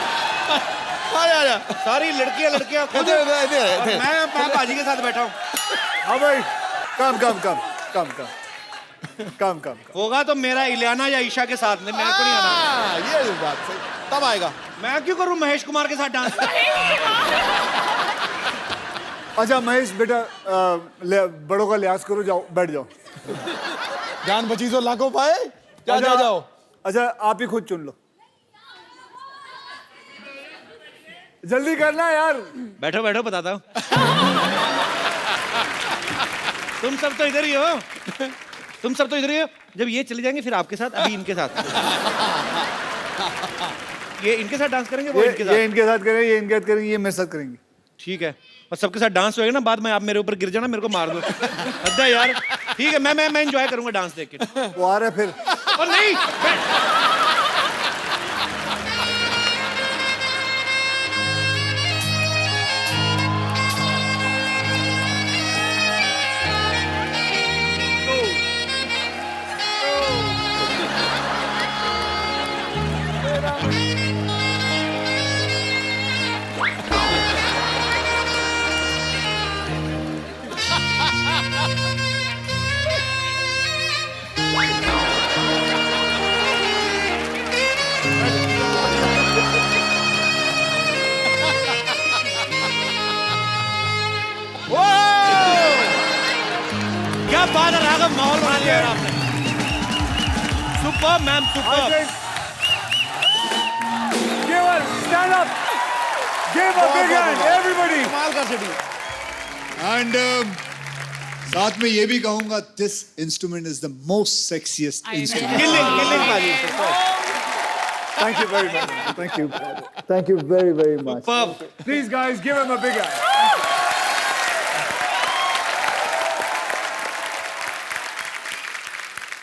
S1: आजा
S5: सारी लड़कियां खुद, और मैं पाजी के साथ बैठा हूँ।
S6: हाँ भाई, कम
S5: होगा तो मेरा इलियाना या ईशा के साथ में, मेरे को नहीं आना।
S1: ये बात सही, तब आएगा।
S5: मैं क्यों करूं महेश कुमार के साथ डांस?
S6: अच्छा महेश बेटा, बड़ों का लिहाज करो, जाओ बैठ जाओ।
S1: जान बची तो लाखों पाए, जा
S6: अच्छा,
S1: जाओ।
S6: अच्छा आप ही खुद चुन लो, जल्दी करना यार।
S5: बैठो बताता हूँ। तुम सब तो इधर ही हो। जब ये चले जाएंगे फिर आपके साथ, अभी इनके साथ। ये इनके साथ डांस करेंगे, वो इनके साथ।
S6: ये इनके साथ करेंगे, ये इनके साथ करेंगे, ये मेरे साथ करेंगे।
S5: ठीक है, और सबके साथ डांस होएगा ना, बाद में आप मेरे ऊपर गिर जाना, मेरे को मार दो। अद्दा यार, ठीक है, मैं एंजॉय करूंगा डांस देख के।
S6: वो आ रहा है फिर।
S5: और नहीं, क्या बात है राघव, माहौल बना लिया यार आपने। Super ma'am, super.
S6: Give her, stand up. Give a big hand, everybody.
S1: कमाल का सिटी।
S6: And साथ में ये भी कहूंगा, this instrument is the most sexiest instrument.
S5: Killing बाजी।
S6: Thank you very much. Thank you. Thank you very, very much.
S5: Superb.
S6: Please guys, give him a big hand.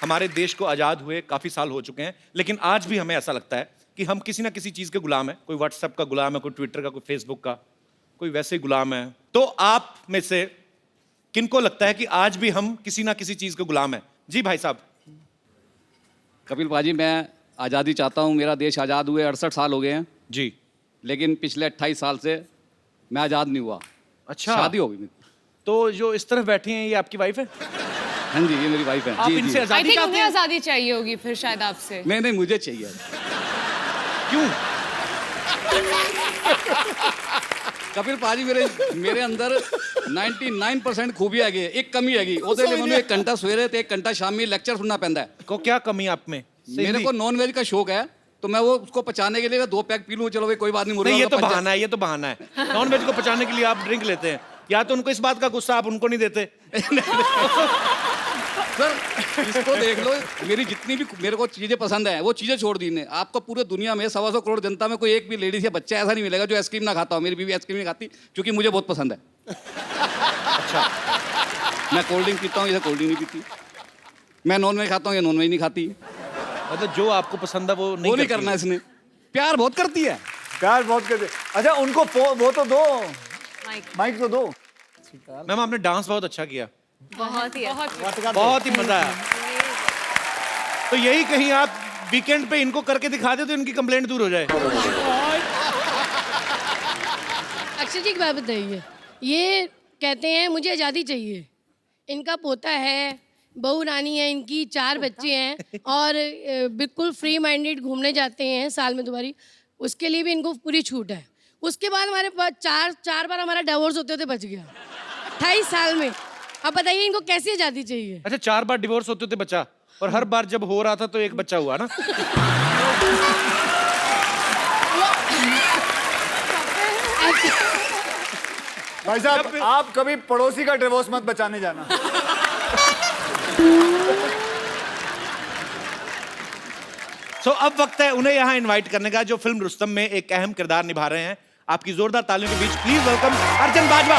S5: हमारे देश को आजाद हुए काफी साल हो चुके हैं, लेकिन आज भी हमें ऐसा लगता है कि हम किसी ना किसी चीज के गुलाम है। कोई व्हाट्सएप का गुलाम है, कोई ट्विटर का, कोई फेसबुक का, कोई वैसे ही गुलाम है। तो आप में से किनको लगता है कि आज भी हम किसी ना किसी चीज के गुलाम है? जी भाई साहब।
S9: कपिल पाजी, मैं आज़ादी चाहता हूँ। मेरा देश आज़ाद हुए 68 साल हो गए हैं,
S5: जी।
S9: लेकिन पिछले 28 साल से मैं आज़ाद नहीं हुआ।
S5: अच्छा,
S9: शादी हो गई मेरी।
S5: तो जो इस तरफ बैठी हैं ये आपकी वाइफ है?
S9: हाँ जी, ये मेरी वाइफ है।
S5: आप
S9: जी,
S5: इनसे
S9: जी।
S5: आजादी चाहते हैं?
S7: आजादी चाहिए होगी फिर शायद आपसे।
S9: नहीं, मुझे चाहिए।
S5: क्यों?
S9: कपिल पाजी, मेरे अंदर 99% खूबी हैगी, एक कमी हैगी। ਉਹਦੇ ਲਈ ਮੈਨੂੰ 1 घंटा सवेरे ਤੇ 1 घंटा शामी लेक्चर सुनना पैंदा है।
S5: को क्या कमी आप में?
S9: मेरे को नॉन वेज का शौक है, तो मैं वो उसको पचाने के लिए 2 पैक पी लूँ, चलो भाई कोई बात नहीं। मुर्गा
S5: नहीं, ये
S9: का
S5: तो
S9: पंजा-
S5: बहाना है, ये तो बहाना है। नॉन वेज को पचाने के लिए आप ड्रिंक लेते हैं, या तो उनको इस बात का गुस्सा आप उनको नहीं देते।
S9: सर इसको देख लो, मेरी जितनी भी मेरे को चीजें पसंद है वो चीजें छोड़ दी ने। आपको पूरे दुनिया में 125 करोड़ जनता में कोई एक भी लेडीज या बच्चा ऐसा नहीं मिलेगा जो आइसक्रीम ना खाता हो। मेरी बीवी आइसक्रीम नहीं खाती, क्योंकि मुझे बहुत पसंद है।
S5: अच्छा,
S9: मैं कोल्ड ड्रिंक पीता हूँ, ये कोल्ड ड्रिंक नहीं पीती। मैं नॉन वेज खाता हूँ, ये नॉन वेज नहीं खाती।
S5: मतलब जो आपको पसंद है वो
S9: नहीं
S5: करती
S9: करना
S5: है।
S9: इसने। प्यार बहुत करती है।
S6: प्यार बहुत करते। अच्छा उनको वो तो दो, माइक तो दो।
S5: मैम आपने डांस बहुत अच्छा किया,
S7: बहुत ही
S5: बहुत ही मजा आया। तो यही कहीं आप वीकेंड पे इनको करके दिखा दे तो इनकी कंप्लेंट दूर हो जाए।
S10: अक्षय जी, एक बात बताइए, ये कहते हैं मुझे आज़ादी चाहिए, इनका पोता है, बहू रानी है, इनकी 4 बच्चे हैं और बिल्कुल फ्री माइंडेड घूमने जाते हैं साल में 2 बारी, उसके लिए भी इनको पूरी छूट है। उसके बाद हमारे पास 4 बार हमारा डिवोर्स होते होते बच गया 28 साल में। अब बताइए इनको कैसी आज़ादी चाहिए?
S5: अच्छा, 4 बार डिवोर्स होते थे बच्चा, और हर बार जब हो रहा था तो एक बच्चा हुआ ना।
S6: भाई साहब आप कभी पड़ोसी का डिवोर्स मत बचाने जाना।
S5: सो अब वक्त है उन्हें यहाँ इनवाइट करने का, जो फिल्म रुस्तम में एक अहम किरदार निभा रहे हैं। आपकी जोरदार तालियों के बीच प्लीज वेलकम अर्जुन बाजवा।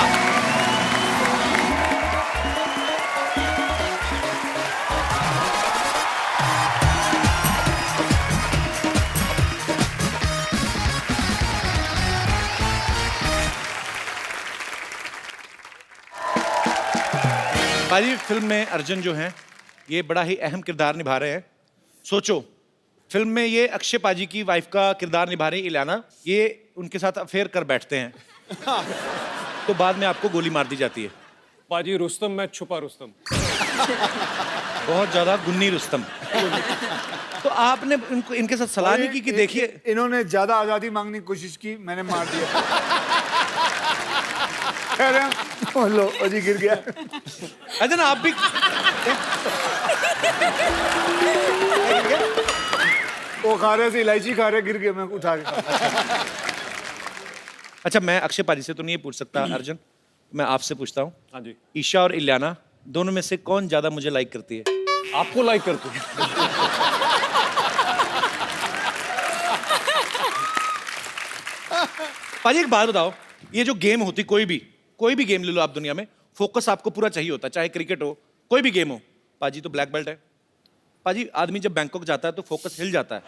S5: भाजी, फिल्म में अर्जुन जो हैं ये बड़ा ही अहम किरदार निभा रहे हैं। सोचो फिल्म में ये अक्षय पाजी की वाइफ का किरदार निभा रही इलियाना, ये उनके साथ अफेयर कर बैठते हैं तो बाद में आपको गोली मार दी जाती है।
S11: पाजी रुस्तम में छुपा रुस्तम।
S5: बहुत ज्यादा गुन्नी रुस्तम। तो आपने इनके साथ सलाह नहीं की कि देखिए
S6: इन्होंने ज्यादा आजादी मांगने की कोशिश की, मैंने मार दिया। कह रहे हैं लो अजी गिर गया।
S5: अच्छा ना आप भी
S6: वो खा रहे थे इलायची खा रहे, गिर गया, मैं उठा के।
S5: अच्छा मैं अक्षय पाजी से तो नहीं पूछ सकता अर्जुन, मैं आपसे पूछता हूँ।
S11: हाँ जी।
S5: ईशा और इलियाना दोनों में से कौन ज्यादा मुझे लाइक करती है?
S11: आपको लाइक करती है।
S5: पाजी एक बात बताओ, ये जो गेम होती कोई भी गेम ले लो आप दुनिया में, फोकस आपको पूरा चाहिए होता है, चाहे क्रिकेट हो कोई भी गेम हो। पाजी तो ब्लैक बेल्ट है। पाजी आदमी जब बैंकॉक जाता है तो फोकस हिल जाता है।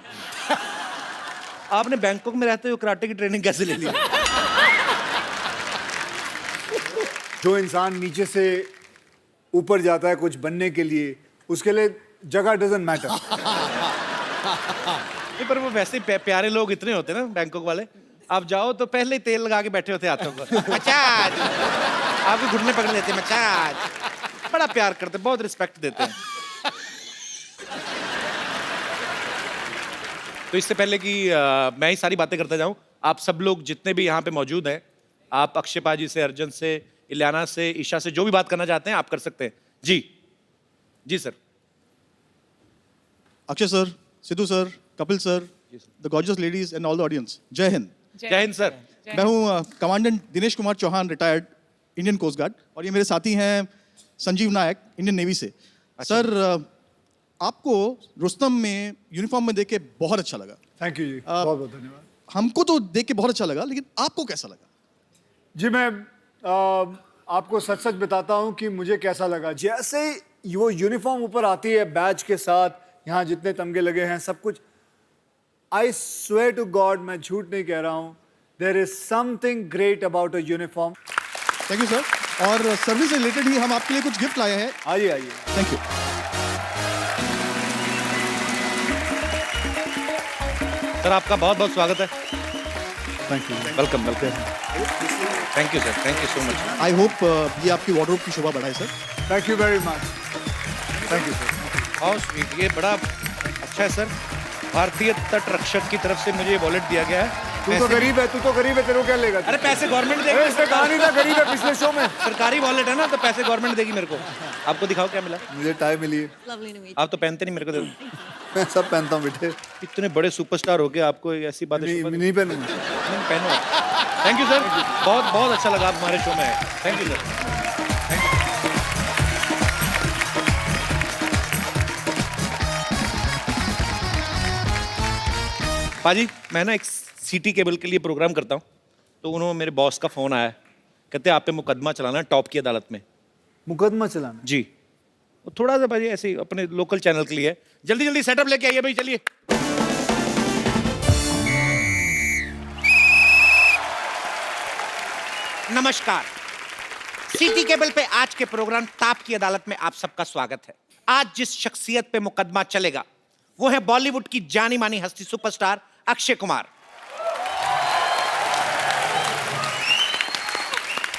S5: आपने बैंकॉक में रहते हुए कराटे की ट्रेनिंग कैसे ले ली?
S6: जो इंसान नीचे से ऊपर जाता है कुछ बनने के लिए, उसके लिए जगह डजंट मैटर।
S5: नहीं पर वो वैसे प्यारे लोग इतने होते हैं ना बैंकॉक वाले, आप जाओ तो पहले ही तेल लगा के बैठे होते हाथों पर। मचाज आपके घुटने पकड़ लेते हैं, मचाज। बड़ा प्यार करते, बहुत रिस्पेक्ट देते हैं। तो इससे पहले कि मैं ही सारी बातें करता जाऊं, आप सब लोग जितने भी यहाँ पे मौजूद हैं, आप अक्षय पाजी से, अर्जुन से, इलियाना से, ईशा से जो भी बात करना चाहते हैं आप कर सकते हैं। जी sir.
S12: Akshay sir, Sidhu sir, Kapil sir, the gorgeous ladies and all the audience, जय हिंद।
S5: जय हिंद सर।
S12: मैं हूँ commandant Dinesh Kumar Chauhan, retired Indian coast guard, और ये मेरे साथी हैं संजीव नायक, इंडियन नेवी से। सर आपको रुस्तम में यूनिफॉर्म में देख के बहुत अच्छा लगा।
S6: थैंक यू जी, बहुत बहुत धन्यवाद।
S12: हमको तो देख के बहुत अच्छा लगा, लेकिन आपको कैसा लगा?
S6: जी मैं आपको सच सच बताता हूँ कि मुझे कैसा लगा। जैसे वो यूनिफॉर्म ऊपर आती है बैच के साथ, यहाँ जितने तमगे लगे हैं सब कुछ, आई स्वेयर टू गॉड, मैं झूठ नहीं कह रहा हूँ, there is something great about a uniform.
S12: Thank you sir. और सर्विस से रिलेटेड ही हम आपके लिए कुछ गिफ्ट लाए हैं।
S6: आइए।
S12: Thank you.
S5: सर आपका बहुत बहुत स्वागत है।
S6: Thank you.
S5: Welcome. Thank you sir, thank you so much.
S12: I hope ये आपकी वार्डरोब की शोभा बढ़ाए sir.
S6: Thank you very much. Thank you sir.
S5: How sweet, ये बड़ा अच्छा है सर। भारतीय तट रक्षक की तरफ से मुझे ये वॉलेट दिया गया है।
S6: तू तो गरीब है, तेरे को क्या लेगा?
S5: अरे पैसे गवर्नमेंट देगी।
S6: इसने कहा नहीं था गरीब है पिछले शो में।
S5: सरकारी वॉलेट है ना, तो पैसे गवर्नमेंट देगी मेरे को। आपको दिखाओ क्या मिला।
S6: मुझे टाई मिली है।
S5: आप तो पहनते नहीं, मेरे को दे दो।
S6: मैं सब पहनता हूँ बेटे।
S5: इतने बड़े सुपरस्टार हो गए, आपको ऐसी बातें
S6: नहीं पहनूंगा।
S5: नहीं पहनो। थैंक यू सर, बहुत बहुत अच्छा लगा आप हमारे शो में आए। Thank you sir. पाजी मैं ना एक सिटी केबल के लिए प्रोग्राम करता हूँ, तो उन्होंने मेरे बॉस का फोन आया, कहते आप पे मुकदमा चलाना है टॉप की अदालत में।
S6: मुकदमा चलाना?
S5: जी। वो थोड़ा सा भाई ऐसे ही अपने लोकल चैनल के लिए, जल्दी जल्दी सेटअप लेके आइए भाई, चलिए। नमस्कार, सिटी केबल पे आज के प्रोग्राम ताप की अदालत में आप सबका स्वागत है। आज जिस शख्सियत पे मुकदमा चलेगा वो है बॉलीवुड की जानी मानी हस्ती सुपरस्टार अक्षय कुमार।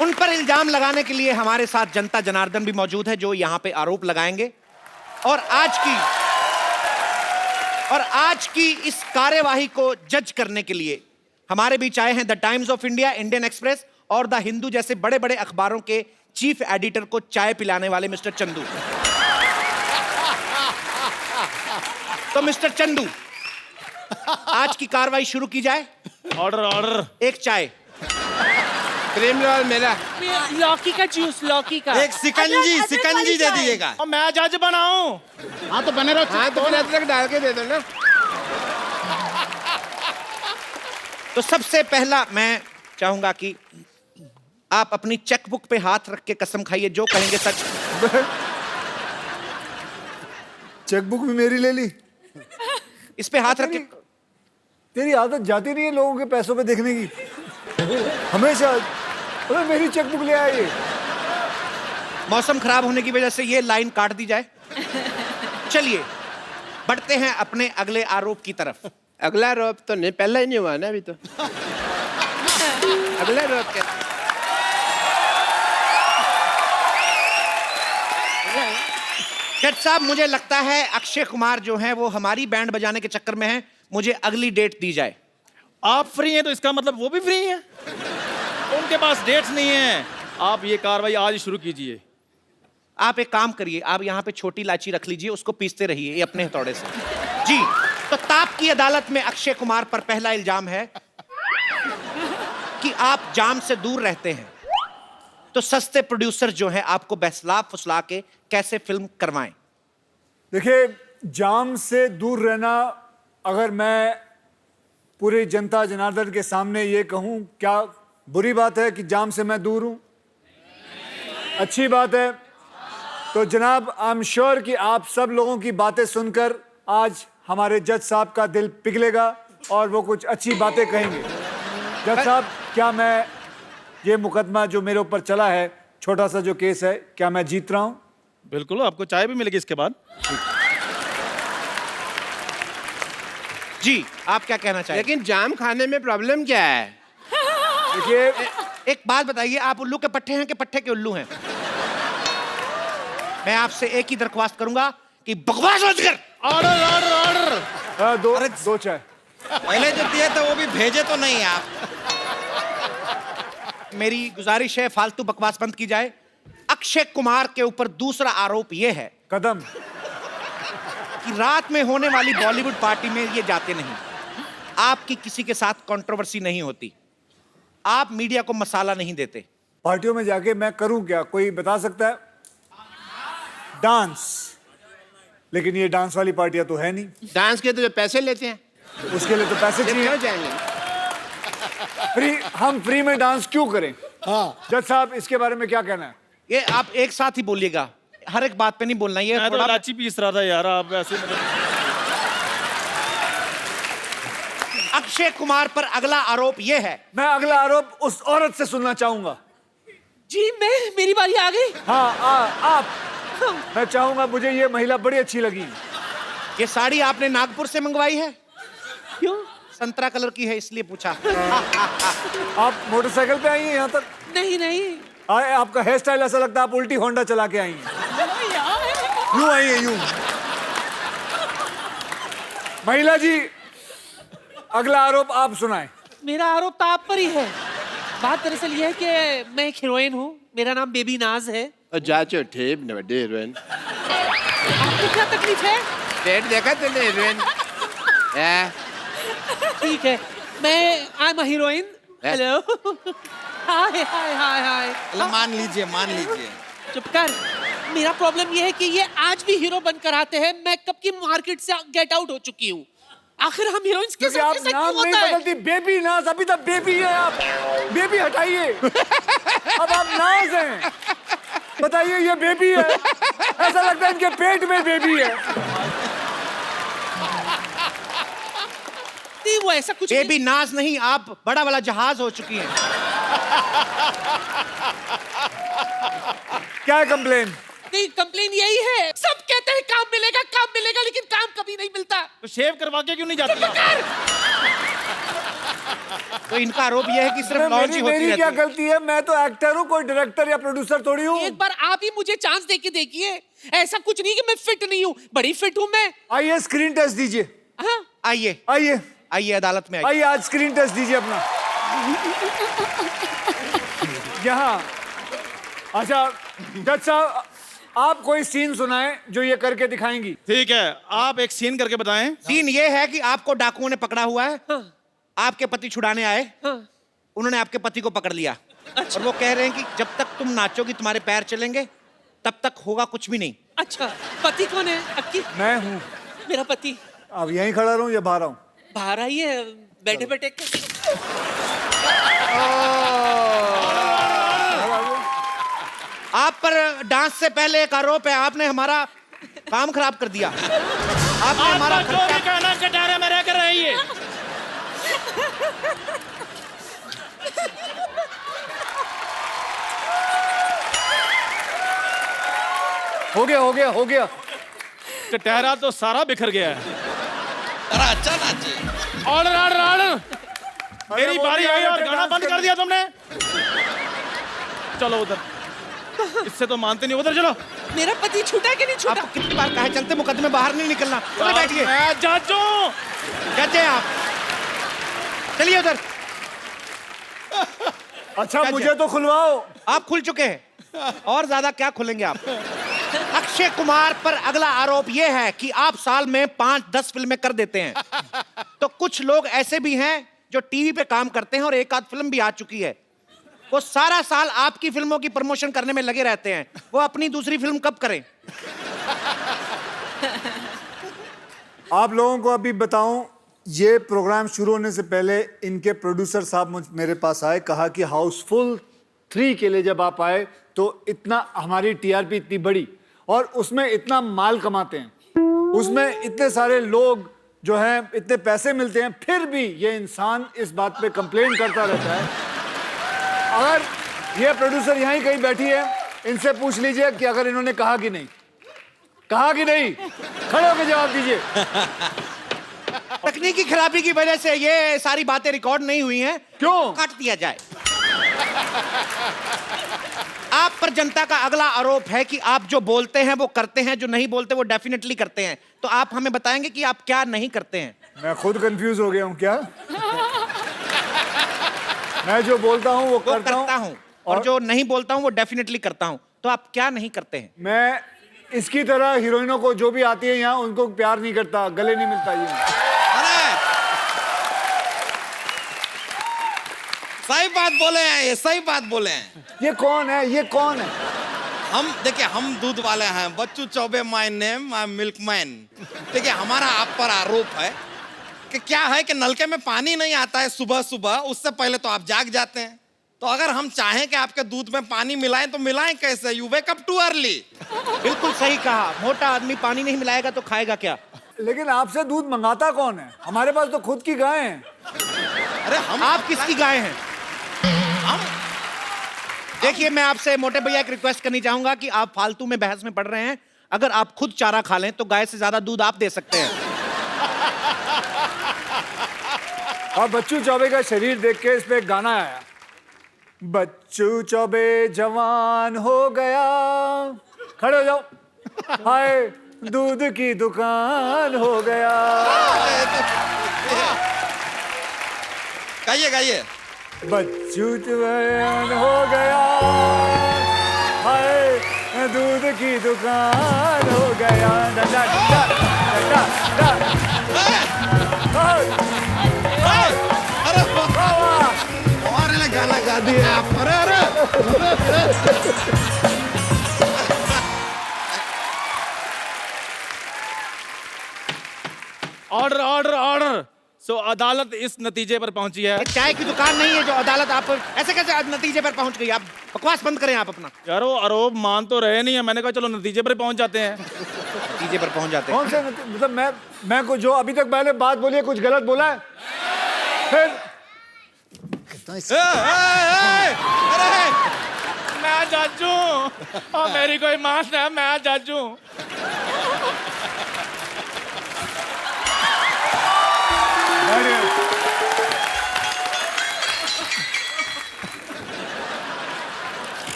S5: उन पर इल्जाम लगाने के लिए हमारे साथ जनता जनार्दन भी मौजूद है, जो यहां पे आरोप लगाएंगे। और आज की इस कार्यवाही को जज करने के लिए हमारे बीच आए हैं the times of India, Indian express और द हिंदू जैसे बड़े बड़े अखबारों के चीफ एडिटर को चाय पिलाने वाले मिस्टर चंदू। तो मिस्टर चंदू, आज की कार्रवाई शुरू की जाए।
S1: ऑर्डर।
S5: एक चाय।
S2: प्रेमलाल मेरा
S1: लौकी का जूस, लौकी का।
S2: एक सिकंजी दे दीजिएगा।
S1: और मैं जज बनाऊं?
S2: हाँ तो बने रहो। हाँ तो फिर अदरक डाल के दे दो ना।
S5: तो सबसे पहला मैं चाहूंगा कि आप अपनी चेकबुक पे हाथ रख के कसम खाइए, जो कहेंगे सच।
S6: चेकबुक भी मेरी ले ली?
S5: इस पे हाथ रख के।
S6: तेरी आदत जाती नहीं है लोगों के पैसों पे देखने की, हमेशा। अरे मेरी चेकबुक ले आइए।
S5: मौसम खराब होने की वजह से ये लाइन काट दी जाए। चलिए
S2: बढ़ते हैं अपने अगले आरोप की तरफ।
S13: अगला आरोप तो नहीं, पहला ही नहीं हुआ ना अभी तो। अगला आरोप क्या?
S2: जज साहब, मुझे लगता है अक्षय कुमार जो है वो हमारी बैंड बजाने के चक्कर में है। मुझे अगली डेट दी जाए।
S1: आप फ्री हैं तो इसका मतलब वो भी फ्री हैं। उनके पास डेट्स नहीं है। आप ये कार्रवाई आज ही शुरू कीजिए।
S2: आप एक काम करिए, आप यहाँ पे छोटी इलायची रख लीजिए, उसको पीसते रहिए ये अपने हथौड़े से। जी, तो ताप की अदालत में अक्षय कुमार पर पहला इल्जाम है कि आप जाम से दूर रहते हैं। तो सस्ते प्रोड्यूसर जो हैं आपको बहसला फुसला के कैसे फिल्म करवाएं?
S6: देखिए, जाम से दूर रहना, अगर मैं पूरी जनता जनार्दन के सामने ये कहूं, क्या बुरी बात है कि जाम से मैं दूर हूं? अच्छी बात है। तो जनाब, आई एम श्योर कि आप सब लोगों की बातें सुनकर आज हमारे जज साहब का दिल पिघलेगा और वो कुछ अच्छी बातें कहेंगे। जज साहब, क्या मैं ये मुकदमा जो मेरे ऊपर चला है, छोटा सा जो केस है, क्या मैं जीत रहा हूं?
S1: बिल्कुल, आपको चाय भी मिलेगी इसके बाद।
S2: जी, आप क्या कहना चाहेंगे?
S13: लेकिन जाम खाने में प्रॉब्लम क्या है?
S6: देखिए,
S2: एक बात बताइए, आप उल्लू के पट्टे हैं कि पट्टे के उल्लू हैं? मैं आपसे एक ही दरख्वास्त करूंगा कि बकवास मत कर।
S1: Order order order.
S6: दो चाय।
S2: पहले जो दिए थे वो भी भेजे तो नहीं आप। मेरी गुजारिश है, फालतू बकवास बंद की जाए। अक्षय कुमार के ऊपर दूसरा आरोप यह है
S6: कदम
S2: कि रात में होने वाली बॉलीवुड पार्टी में ये जाते नहीं। आपकी किसी के साथ कंट्रोवर्सी नहीं होती। आप मीडिया को मसाला नहीं देते।
S6: पार्टियों में जाके मैं करूं क्या, कोई बता सकता है? डांस। लेकिन ये डांस वाली पार्टियां तो है नहीं।
S13: डांस के तो जो पैसे लेते हैं,
S6: उसके लिए तो पैसे चाहिए।
S13: क्यों जाएंगे?
S6: हम फ्री में डांस क्यों करें? हाँ जज साहब, इसके बारे में क्या कहना है?
S2: ये आप एक साथ ही बोलिएगा, हर एक बात पे नहीं बोलना। ये
S1: मैं तो इलायची पीस रहा था यार, आप ऐसे
S2: अक्षय कुमार पर अगला आरोप ये है।
S6: मैं अगला आरोप उस औरत से सुनना चाहूंगा।
S2: जी, मेरी बारी आ गई।
S6: हाँ, आप। मैं चाहूंगा, मुझे ये महिला बड़ी अच्छी लगी।
S2: ये साड़ी आपने नागपुर से मंगवाई है? क्यों? संतरा कलर की है इसलिए पूछा।
S6: आप मोटरसाइकिल पे आई हैं यहाँ तक?
S2: नहीं।
S6: आपका हेयर स्टाइल ऐसा लगता है आप उल्टी होंडा चला के आई हैं। यूं आई है, यूं। महिला जी, अगला आरोप आप सुनाएं।
S14: मेरा आरोप तो आप पर ही है। बात दरअसल ये है कि मैं एक हीरोइन हूँ, मेरा नाम बेबी नाज है।
S13: जाचो ठेप न बड़े हीरोइन।
S14: आपको क्या तकलीफ है?
S13: पेट देखा तुमने हीरोइन?
S14: ठीक है, मैं I am a heroine. Hello, hi hi hi hi.
S2: मान लीजिए।
S14: चुप कर। मेरा प्रॉब्लम ये है कि ये आज भी हीरो बनकर आते हैं। मैं कब की मार्केट से गेट आउट हो चुकी हूँ। आखिर हम हीरोइंस के साथ ऐसा क्यों होता है?
S6: बदलती। बेबी नाज, अभी तक बेबी है आप। बेबी हटाइए। अब आप नाज हैं। बताइए, ये बेबी है। ऐसा लगता है इनके पेट में बेबी है।
S14: नहीं, वो ऐसा कुछ
S2: बेबी नाज नहीं, आप बड़ा वाला जहाज हो चुकी हैं।
S6: क्या है कंप्लेन?
S14: नहीं, कंप्लेन यही है, सब कहते हैं काम मिलेगा, लेकिन काम कभी नहीं मिलता।
S1: तो शेव करवा के क्यों नहीं जाती?
S2: तो इनका आरोप यह है कि सिर्फ लॉन्च ही होती रहती है।
S6: मेरी क्या गलती है? मैं तो एक्टर हूँ, कोई डायरेक्टर या प्रोड्यूसर थोड़ी हूँ।
S14: एक बार आप ही मुझे चांस दे के देखिए। ऐसा कुछ नहीं कि मैं फिट नहीं हूँ, बड़ी फिट हूँ मैं।
S6: आइए स्क्रीन टेस्ट दीजिए।
S2: आइए अदालत में
S6: आइए, आज स्क्रीन टेस्ट दीजिए अपना। यहाँ। अच्छा जज साहब, आप कोई सीन सुनाएं जो ये करके दिखाएंगी।
S1: ठीक है, आप एक सीन करके बताएं।
S2: सीन ये है कि आपको डाकुओं ने पकड़ा हुआ है। आपके पति छुड़ाने आए। उन्होंने आपके पति को पकड़ लिया। और वो कह रहे हैं कि जब तक तुम नाचोगी तुम्हारे पैर चलेंगे, तब तक होगा कुछ भी नहीं।
S14: अच्छा, पति कौन है आपकी?
S6: मैं हूँ।
S14: मेरा पति।
S6: अब यहीं खड़ा रहूं या बाहर आऊं?
S14: बाहर आइए, बैठे बैठे।
S2: आप पर डांस से पहले एक आरोप है, आपने हमारा काम खराब कर दिया। आपने हमारा
S1: जो भी कहना कटारे में रह कर रहिए।
S6: हो गया।
S1: कटहरा तो सारा बिखर गया है।
S9: अच्छा नाचे।
S1: ऑर्डर ऑर्डर ऑर्डर, मेरी
S6: वो
S1: बारी
S6: भी
S1: आई
S6: आए
S1: और
S6: थे
S1: गाना
S6: डांस
S1: बंद कर
S6: करने।
S1: दिया तुमने। चलो उधर, इससे तो मानते नहीं, उधर चलो।
S14: मेरा पति छूटा कि नहीं छूटा?
S2: आपको कितनी बार कहा है चलते मुकदमे बाहर नहीं निकलना। चलो बैठिए।
S1: मैं जज हूं।
S2: जज हैं आप, चलिए उधर।
S6: अच्छा मुझे तो खुलवाओ।
S2: आप खुल चुके हैं, और ज्यादा क्या खुलेंगे आप? अक्षय कुमार पर अगला आरोप यह है कि आप साल में 5-10 फिल्में कर देते हैं। तो कुछ लोग ऐसे भी हैं जो टीवी पे काम करते हैं और एक आध फिल्म भी आ चुकी है, वो सारा साल आपकी फिल्मों की प्रमोशन करने में लगे रहते हैं। वो अपनी दूसरी फिल्म कब करें?
S6: आप लोगों को अभी बताऊं, ये प्रोग्राम शुरू होने से पहले इनके प्रोड्यूसर साहब मेरे पास आए, कहा कि हाउसफुल 3 के लिए जब आप आए तो इतना हमारी टीआरपी इतनी बड़ी और उसमें इतना माल कमाते हैं, उसमें इतने सारे लोग जो हैं, इतने पैसे मिलते हैं, फिर भी ये इंसान इस बात पे कंप्लेन करता रहता है। अगर ये प्रोड्यूसर यहीं कहीं बैठी है, इनसे पूछ लीजिए कि अगर इन्होंने कहा कि नहीं, कहा कि नहीं, खड़े होकर जवाब दीजिए।
S2: तकनीकी खराबी की वजह से ये सारी बातें रिकॉर्ड नहीं हुई हैं।
S6: क्यों?
S2: काट दिया जाए। आप पर जनता का अगला आरोप है कि आप जो बोलते हैं वो करते हैं, जो नहीं बोलते वो डेफिनेटली करते हैं। तो आप हमें बताएंगे कि आप क्या नहीं करते हैं?
S6: मैं खुद कंफ्यूज हो गया हूं क्या? मैं जो बोलता हूं वो करता
S2: हूं और जो नहीं बोलता हूं वो डेफिनेटली करता हूं। तो आप क्या नहीं करते हैं?
S6: मैं इसकी तरह हीरोइनों को जो भी आती है यहाँ उनको प्यार नहीं करता, गले नहीं मिलता। ये
S9: सही बात बोले हैं, ये सही बात बोले हैं।
S6: ये कौन है? ये कौन है?
S9: हम देखिए, हम दूध वाले हैं। Bachchu Chaubey my name, I milkman. देखिए, हमारा आप पर आरोप है कि क्या है कि नलके में पानी नहीं आता है सुबह सुबह, उससे पहले तो आप जाग जाते हैं। तो अगर हम चाहें कि आपके दूध में पानी मिलाएं तो मिलाएं कैसे? You wake up too early.
S2: बिल्कुल सही कहा। मोटा आदमी पानी नहीं मिलाएगा तो खाएगा क्या?
S6: लेकिन आपसे दूध मंगाता कौन है? हमारे पास तो खुद की गाय है।
S2: अरे आप किसकी गाय हैं? देखिए, मैं आपसे मोटे भैया एक रिक्वेस्ट करनी चाहूंगा कि आप फालतू में बहस में पड़ रहे हैं। अगर आप खुद चारा खा लें तो गाय से ज्यादा दूध आप दे सकते हैं।
S6: और बच्चू चौबे का शरीर देख के इस पे एक गाना आया, बच्चू चौबे जवान हो गया, खड़े हो जाओ, हाय दूध की दुकान हो गया।
S9: गाइए गाइए।
S6: बच्चू जवान हो गया, हाय दूध की दुकान हो गया। डा डा डा डा डा।
S9: अरे और गाना गा दिए आप। अरे अरे
S1: ऑर्डर ऑर्डर ऑर्डर। सो अदालत इस नतीजे पर पहुंची है।
S2: चाय की दुकान नहीं है जो अदालत आप ऐसे कैसे नतीजे पर पहुंच गई? आप बकवास बंद करें आप अपना।
S1: यार वो आरोप मान तो रहे नहीं है, मैंने कहा चलो नतीजे पर पहुंच जाते हैं।
S2: नतीजे पर पहुंच जाते हैं।
S6: कौन से मतलब मैं को जो अभी तक मैंने बात बोली है कुछ गलत बोला है? फिर
S1: मैं जज हूं और मेरी कोई मान है, मैं जज हूं।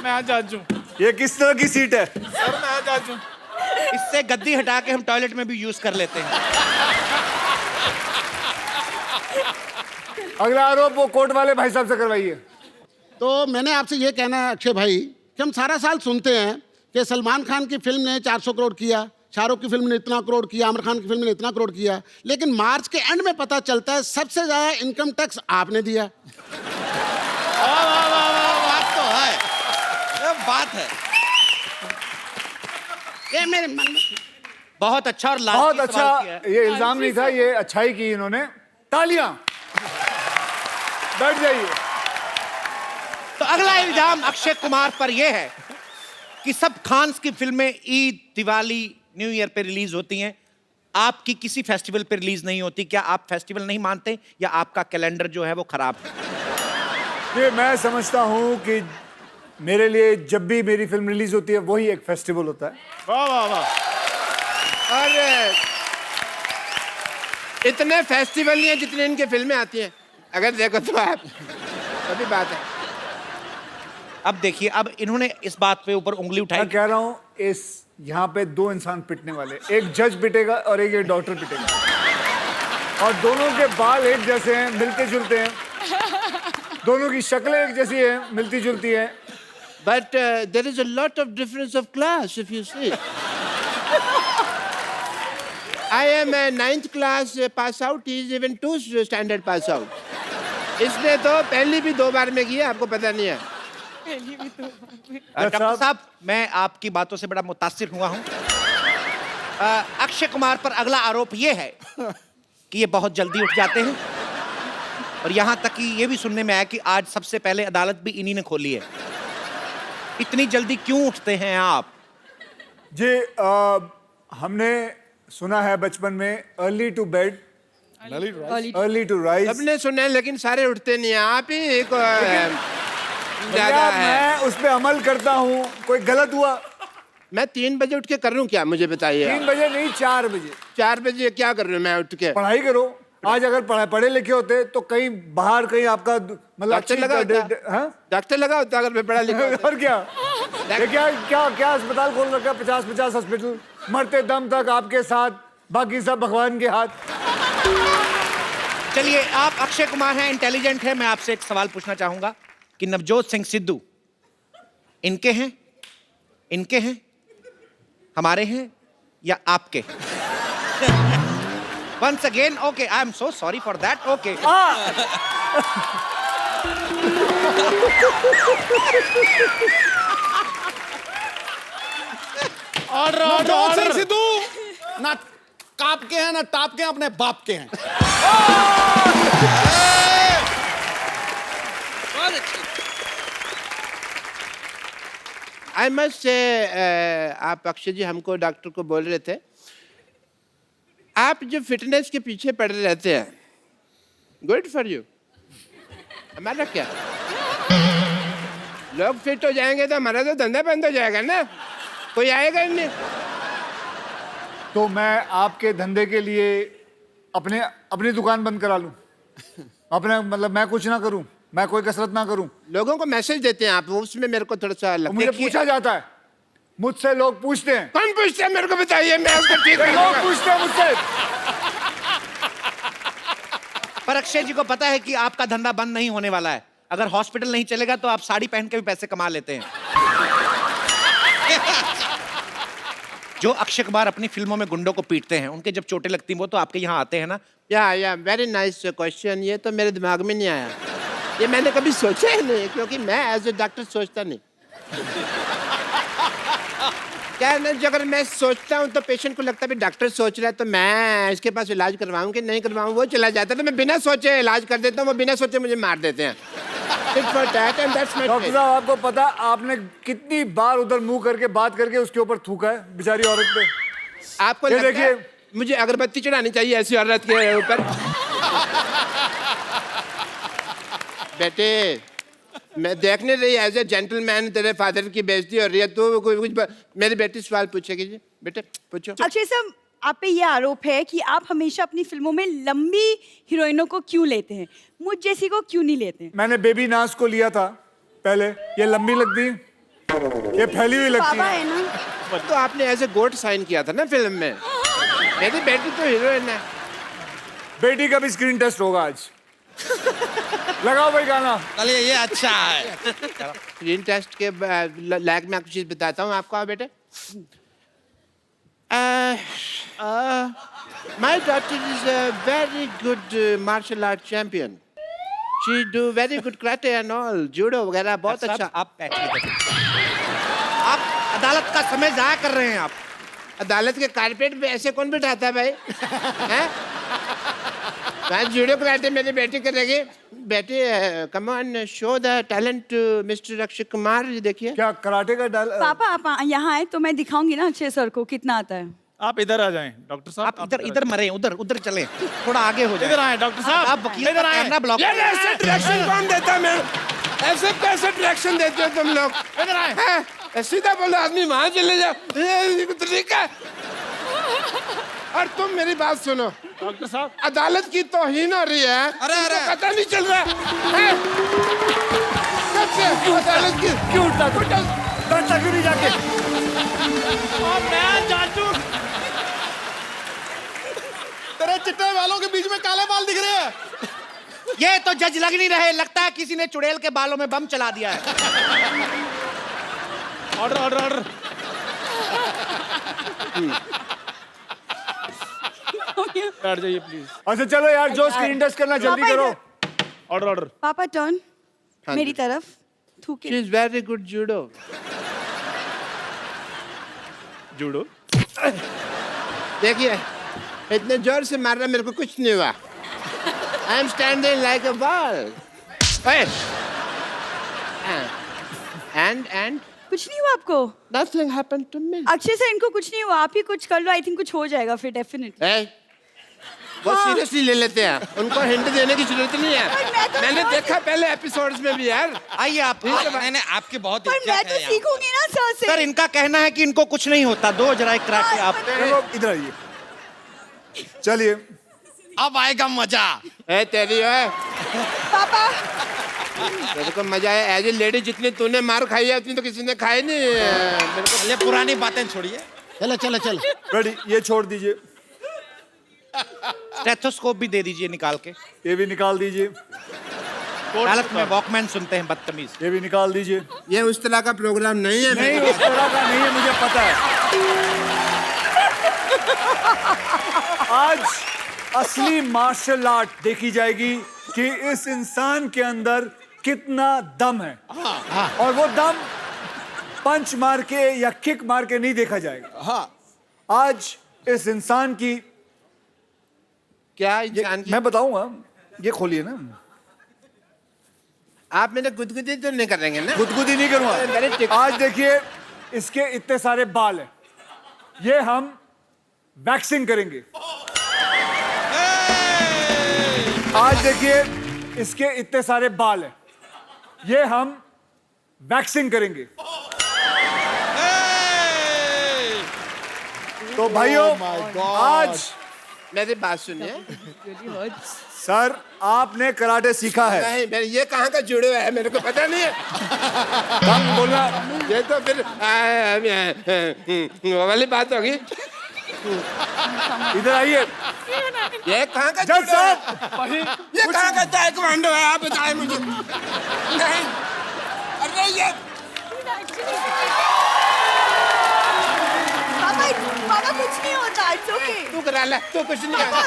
S1: मैं जज हूं।
S6: ये किस तरह की सीट है?
S1: सर मैं जज हूं।
S2: इससे गद्दी हटा के हम टॉयलेट में भी यूज कर लेते हैं।
S6: अगला आरोप वो कोर्ट वाले भाई साहब से करवाइए।
S15: तो मैंने आपसे ये कहना है अक्षय भाई कि हम सारा साल सुनते हैं कि सलमान खान की फिल्म ने 400 करोड़ किया, शाहरुख की फिल्म ने इतना करोड़ किया, आमिर खान की फिल्म ने इतना करोड़ किया, लेकिन मार्च के एंड में पता चलता है सबसे ज्यादा इनकम टैक्स आपने दिया।
S9: बात तो है, ये बात है।
S15: ये मेरे मन में
S2: बहुत अच्छा और
S6: बहुत अच्छा। ये इल्जाम नहीं था, ये अच्छाई की इन्होंने। तालियां। बैठ जाइए।
S2: तो अगला इल्जाम अक्षय कुमार पर यह है कि सब खान्स की फिल्में ईद, दिवाली, न्यू ईयर पे रिलीज होती हैं, आपकी किसी फेस्टिवल पे रिलीज नहीं होती। क्या आप फेस्टिवल नहीं मानते या आपका कैलेंडर जो है वो खराब है?
S6: ये मैं समझता हूँ कि मेरे लिए जब भी मेरी फिल्म रिलीज होती है वही एक फेस्टिवल होता है।
S1: वाह वाह वाह।
S13: और इतने फेस्टिवल नहीं है जितने इनके फिल्में आती हैं, अगर देखो तो आप, अभी बात है।
S2: अब देखिए, अब इन्होंने इस बात पे ऊपर उंगली उठाई।
S6: मैं कह रहा हूँ इस यहाँ पे दो इंसान पिटने वाले, एक जज पिटेगा और एक ये डॉक्टर पिटेगा, और दोनों के बाल एक जैसे हैं, मिलते जुलते हैं, दोनों की शक्लें एक जैसी हैं, मिलती जुलती हैं।
S13: But there is a lot of difference of class, if you see. I am a 9th class pass out. He is even 2 standard pass out. इसने तो पहली भी 2 बार में किया, आपको पता नहीं है।
S2: डॉक्टर साहब, मैं आपकी बातों से बड़ा मुतासिर हुआ हूँ। अक्षय कुमार पर अगला आरोप ये है कि ये बहुत जल्दी उठ जाते हैं, और यहाँ तक कि ये भी सुनने में आया कि आज सबसे पहले अदालत भी इन्हीं ने खोली है। इतनी जल्दी क्यों उठते हैं आप?
S6: जी हमने सुना है बचपन में early to bed early to rise.
S13: सबने सुना है, लेकिन सारे उठते नहीं हैं। आप ही एक
S6: ज्यादा है। मैं उस पे अमल करता हूँ। कोई गलत हुआ?
S13: मैं 3 बजे उठ के कर रहा हूँ क्या, मुझे बताइए।
S6: 3 बजे नहीं, 4 बजे।
S13: 4 बजे क्या कर रहे हो? मैं उठ के
S6: पढ़ाई करो। आज अगर पढ़े लिखे होते तो कहीं बाहर कहीं आपका मतलब
S13: डॉक्टर लगा होता, डॉक्टर लगा होता अगर मैं पढ़ा लिखा होता।
S6: और क्या क्या अस्पताल खोल रखा, 50 हॉस्पिटल, मरते दम तक आपके साथ, बाकी सब भगवान के हाथ।
S2: चलिए, आप अक्षय कुमार हैं, इंटेलिजेंट हैं, मैं आपसे एक सवाल पूछना चाहूंगा कि नवजोत सिंह सिद्धू इनके हैं, हमारे हैं या आपके? Once again, okay, I am so sorry for that. Okay.
S3: Navjot Singh Sidhu ना काप के हैं ना टाप के हैं, अपने बाप के हैं।
S13: आई मस्ट से आप अक्षय जी हमको डॉक्टर को बोल रहे थे, आप जो फिटनेस के पीछे पड़े रहते हैं, गुड फॉर यू। हमारा क्या, लोग फिट हो जाएंगे तो हमारा तो धंधा बंद हो जाएगा ना, कोई आएगा ही नहीं।
S6: तो मैं आपके धंधे के लिए अपनी दुकान बंद करा लूं, अपने मतलब मैं कुछ ना करूं, मैं कोई कसरत ना करूं।
S13: लोगों को मैसेज देते हैं आप, उसमें मेरे को थोड़ा सा लगता है।
S6: मुझे पूछा जाता है, मुझसे लोग पूछते हैं।
S13: कौन पूछते हैं मेरे को बताइए, मैं उसको ठीक
S6: लोग पूछते हैं मुझसे।
S2: पर अक्षय जी को पता है कि आपका धंधा बंद नहीं होने वाला है। अगर हॉस्पिटल नहीं चलेगा तो आप साड़ी पहन के भी पैसे कमा लेते हैं। जो अक्षय कुमार अपनी फिल्मों में गुंडों को पीटते हैं, उनके जब चोटें लगती हैं वो तो आपके यहाँ आते हैं ना?
S13: या वेरी नाइस क्वेश्चन। ये तो मेरे दिमाग में नहीं आया, ये मैंने कभी सोचा ही नहीं, क्योंकि मैं एज ए डॉक्टर सोचता नहीं। क्या है ना, अगर मैं सोचता हूँ तो पेशेंट को लगता है डॉक्टर सोच रहा है तो मैं इसके पास इलाज करवाऊँ कि नहीं करवाऊँ, वो चला जाता है। तो मैं बिना सोचे इलाज कर देता हूँ, वो बिना सोचे मुझे मार देते हैं।
S6: डॉक्टर साहब, आपको पता आपने कितनी बार उधर मुंह करके बात करके उसके ऊपर थूका है बेचारी औरत पे?
S13: आपको देखिए, मुझे अगरबत्ती चढ़ानी चाहिए ऐसी औरत के ऊपर। बेटे, मैं देखने रही एज ए जेंटलमैन तेरे फादर की बेइज्जती हो रही है, तो कुछ मेरी बेटी सवाल पूछेगी जी। बेटे पूछो।
S16: अक्षय साहब, आप पे ये आरोप है कि आप हमेशा अपनी फिल्मों में लंबी हीरोइनों को क्यों लेते हैं, मुझ जैसी को क्यों नहीं लेते?
S6: मैंने बेबी नाज को लिया था पहले, ये लंबी लगती, ये फैली हुई लगती
S16: है ना।
S13: तो आपने एज ए गोट साइन किया था ना फिल्म में। मेरी बेटी तो हीरोइन है।
S6: बेटी का भी स्क्रीन टेस्ट होगा आज। लगाओ भाई गाना।
S9: चलिए, ये अच्छा है।
S13: स्क्रीन टेस्ट के लायक मैं कुछ चीज बताता हूँ आपको। बेटे, my daughter is a very good martial art champion. She do very good karate and all, judo वगैरह बहुत अच्छा।
S2: आप बैठिए। आप अदालत का समय जाया कर रहे हैं। आप
S13: अदालत के कारपेट पे ऐसे कौन बिठाता है भाई? हैं? मैं जूडो कराटे मेरी बेटी करेगी। बेटी, come on, show the talent mister Akshay Kumar. देखिए
S6: क्या कराटे का
S16: पापा आप यहाँ आए तो मैं दिखाऊंगी ना अक्षय सर को कितना आता है।
S1: आप इधर आ जाएं डॉक्टर साहब।
S2: आप इधर मरे, उधर चलें, थोड़ा आगे हो जाए।
S1: इधर आए डॉक्टर साहब।
S2: आप वकील का कैमरा ब्लॉक।
S13: ऐसे डायरेक्शन कौन देता है? ऐसे कैसे डायरेक्शन देते हो तुम लोग?
S1: इधर आए।
S13: सीधा बोलो, आदमी वहां चले जाओ, तरीका। और तुम मेरी बात सुनो,
S1: डॉक्टर साहब
S13: अदालत की तौहीन हो रही है।
S9: अरे, अरे।
S13: तो पता नहीं चल रहा है? कब से अदालत की
S6: क्यों उठता तू? बैठता क्यों नहीं जाके?
S1: और मैं जाचू
S3: तेरे चिट्टे बालों के बीच में काले बाल दिख रहे हैं।
S2: ये तो जज लग नहीं रहे, लगता है किसी ने चुड़ैल के बालों में बम चला दिया है।
S1: Order order order. बैठ जाइए प्लीज।
S6: अच्छा चलो यार, जो स्क्रीन टेस्ट करना जल्दी
S16: पापा
S6: करो।
S1: Order order.
S16: पापा टर्न मेरी तरफ थूके।
S13: She is very good judo.
S1: Judo.
S13: देखिए, इतने जोर से मारना मेरे को कुछ नहीं हुआ। I am standing like a ball. And
S16: कुछ नहीं हुआ आपको?
S13: Nothing happened to me.
S16: Akshay sir, इनको कुछ नहीं हुआ, आप ही कुछ कर लो, आई थिंक कुछ हो जाएगा फिर डेफिनेटली।
S13: वो सीरियसली ले लेते हैं, उनको हिंट देने की जरूरत नहीं है। मैंने देखा पहले एपिसोड्स में भी यार।
S2: आइए आप।
S9: मैंने आपके बहुत
S16: पर मैं तो सीखूंगी ना सर से।
S2: सर, इनका कहना है कि इनको कुछ नहीं होता। दो जरा एक कराटे आप।
S6: चलो इधर आइए। चलिए
S9: अब आएगा मजा।
S13: ए तेरी है
S16: पापा।
S13: मेरे को मजा आया। एज ए लेडी जितनी तूने मार खाई है उतनी तो किसी ने खाई नहीं। मेरे को
S9: ये पुरानी बातें छोड़िए।
S15: चलो चलो चलो।
S6: रेडी, ये छोड़ दीजिए।
S2: स्टेथोस्कोप भी दे दीजिए निकाल के।
S6: ये भी निकाल दीजिए।
S2: अदालत में वॉकमैन सुनते हैं बदतमीज।
S6: ये भी निकाल दीजिए।
S13: ये उस तरह का प्रोग्राम नहीं है।
S6: नहीं, उस तरह का नहीं है, मुझे पता है। आज असली मार्शल आर्ट देखी जाएगी कि इस इंसान के अंदर कितना दम है। और वो दम पंच मार के या किक मार के नहीं देखा जाएगा। आज इस इंसान की,
S13: क्या इंसान की?
S6: मैं बताऊंगा, ये खोलिए ना।
S13: आप मेरे गुदगुदी तो नहीं करेंगे ना?
S6: गुदगुदी नहीं करूंगा। आज देखिए, इसके इतने सारे बाल हैं, ये हम वैक्सिंग करेंगे। आज देखिए, इसके इतने सारे बाल हैं, ये हम वैक्सिंग करेंगे। तो भाइयों, आज
S13: मेरी बात सुनिए।
S6: सर, आपने कराटे सीखा है।
S13: नहीं, ये कहाँ का जुड़े है मेरे को पता नहीं है।
S6: कम बोलना।
S13: ये तो फिर वो वाली बात होगी।
S6: इधर आइए।
S13: ये कहाँ का
S6: जज साहब,
S13: ये कहाँ का ताइक्वांडो है? आप बताएं मुझे। नहीं, अरे ये
S16: पापा कुछ नहीं होता, इट्स ओके।
S13: तू करा ले, तू कुछ नहीं आता।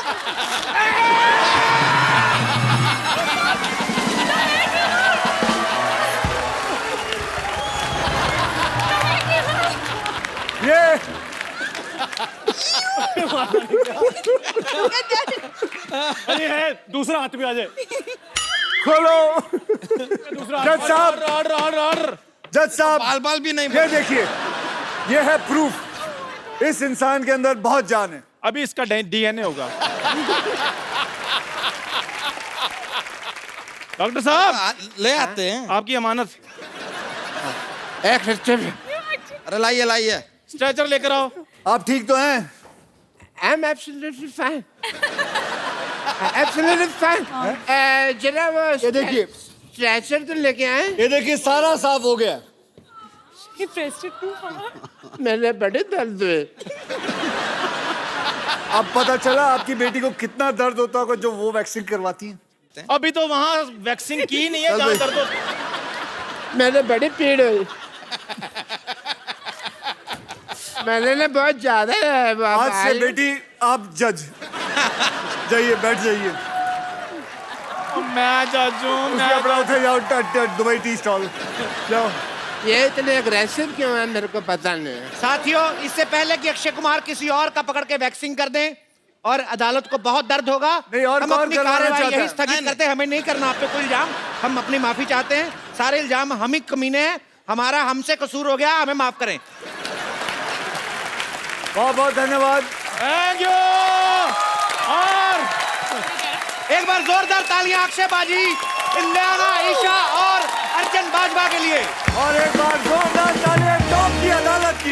S6: ये
S11: अरे है, दूसरा हाथ में आ जाए।
S6: खोलो।
S11: दूसरा
S6: जज साहब,
S1: ऑर्डर ऑर्डर ऑर्डर।
S6: जज साहब,
S9: बाल बाल भी नहीं।
S6: ये देखिए, ये है प्रूफ, इस इंसान के अंदर बहुत जान है।
S1: अभी इसका डीएनए होगा। डॉक्टर साहब,
S9: ले आते हैं।
S1: आपकी अमानत।
S9: अरे लाइए लाइए।
S1: स्ट्रेचर लेकर आओ।
S6: आप ठीक तो हैं?
S13: I am absolutely fine. Absolutely fine. जरा वो
S6: ये देखिए,
S13: स्ट्रेचर तो लेके आए।
S6: ये देखिए, सारा साफ हो गया।
S13: मेरे बड़े दर्द हुए।
S6: अब पता चला आपकी बेटी को कितना दर्द होता होगा जो वो वैक्सीन करवाती है।
S1: अभी तो वहां वैक्सीन की नहीं है, जहां दर्द हो।
S13: मैंने बड़ी पीड़ हुई। मैंने ना बहुत ज्यादा।
S6: आज से बेटी आप जज। जाइए, बैठ जाइए।
S1: मैं जज हूं।
S6: उसके अपना उठे जाओ, दुबई टी स्टॉल जाओ।
S13: ये इतने अग्रेसिव क्यों है मेरे को पता नहीं है।
S2: साथियों, इससे पहले कि अक्षय कुमार किसी और का पकड़ के वैक्सिंग कर दें और अदालत को बहुत दर्द होगा,
S6: नहीं, और
S2: हम
S6: कौन
S2: अपनी
S6: करवाना
S2: कार्रवाई
S6: चाहता
S2: यही
S6: है?
S2: स्थगित करते हैं। हमें नहीं करना आप पे कोई इल्जाम। हम अपनी माफी चाहते हैं। सारे इल्जाम हम ही कमीने हैं। हमारा हमसे कसूर हो गया, हमें माफ करें।
S6: बहुत बहुत धन्यवाद।
S1: Thank you. और
S2: एक बार जोरदार तालियां अक्षय बाजी, इलियाना, ईशा और अर्जुन बाजवा के लिए।
S6: और एक बार जोरदार तालियां टॉप की अदालत की।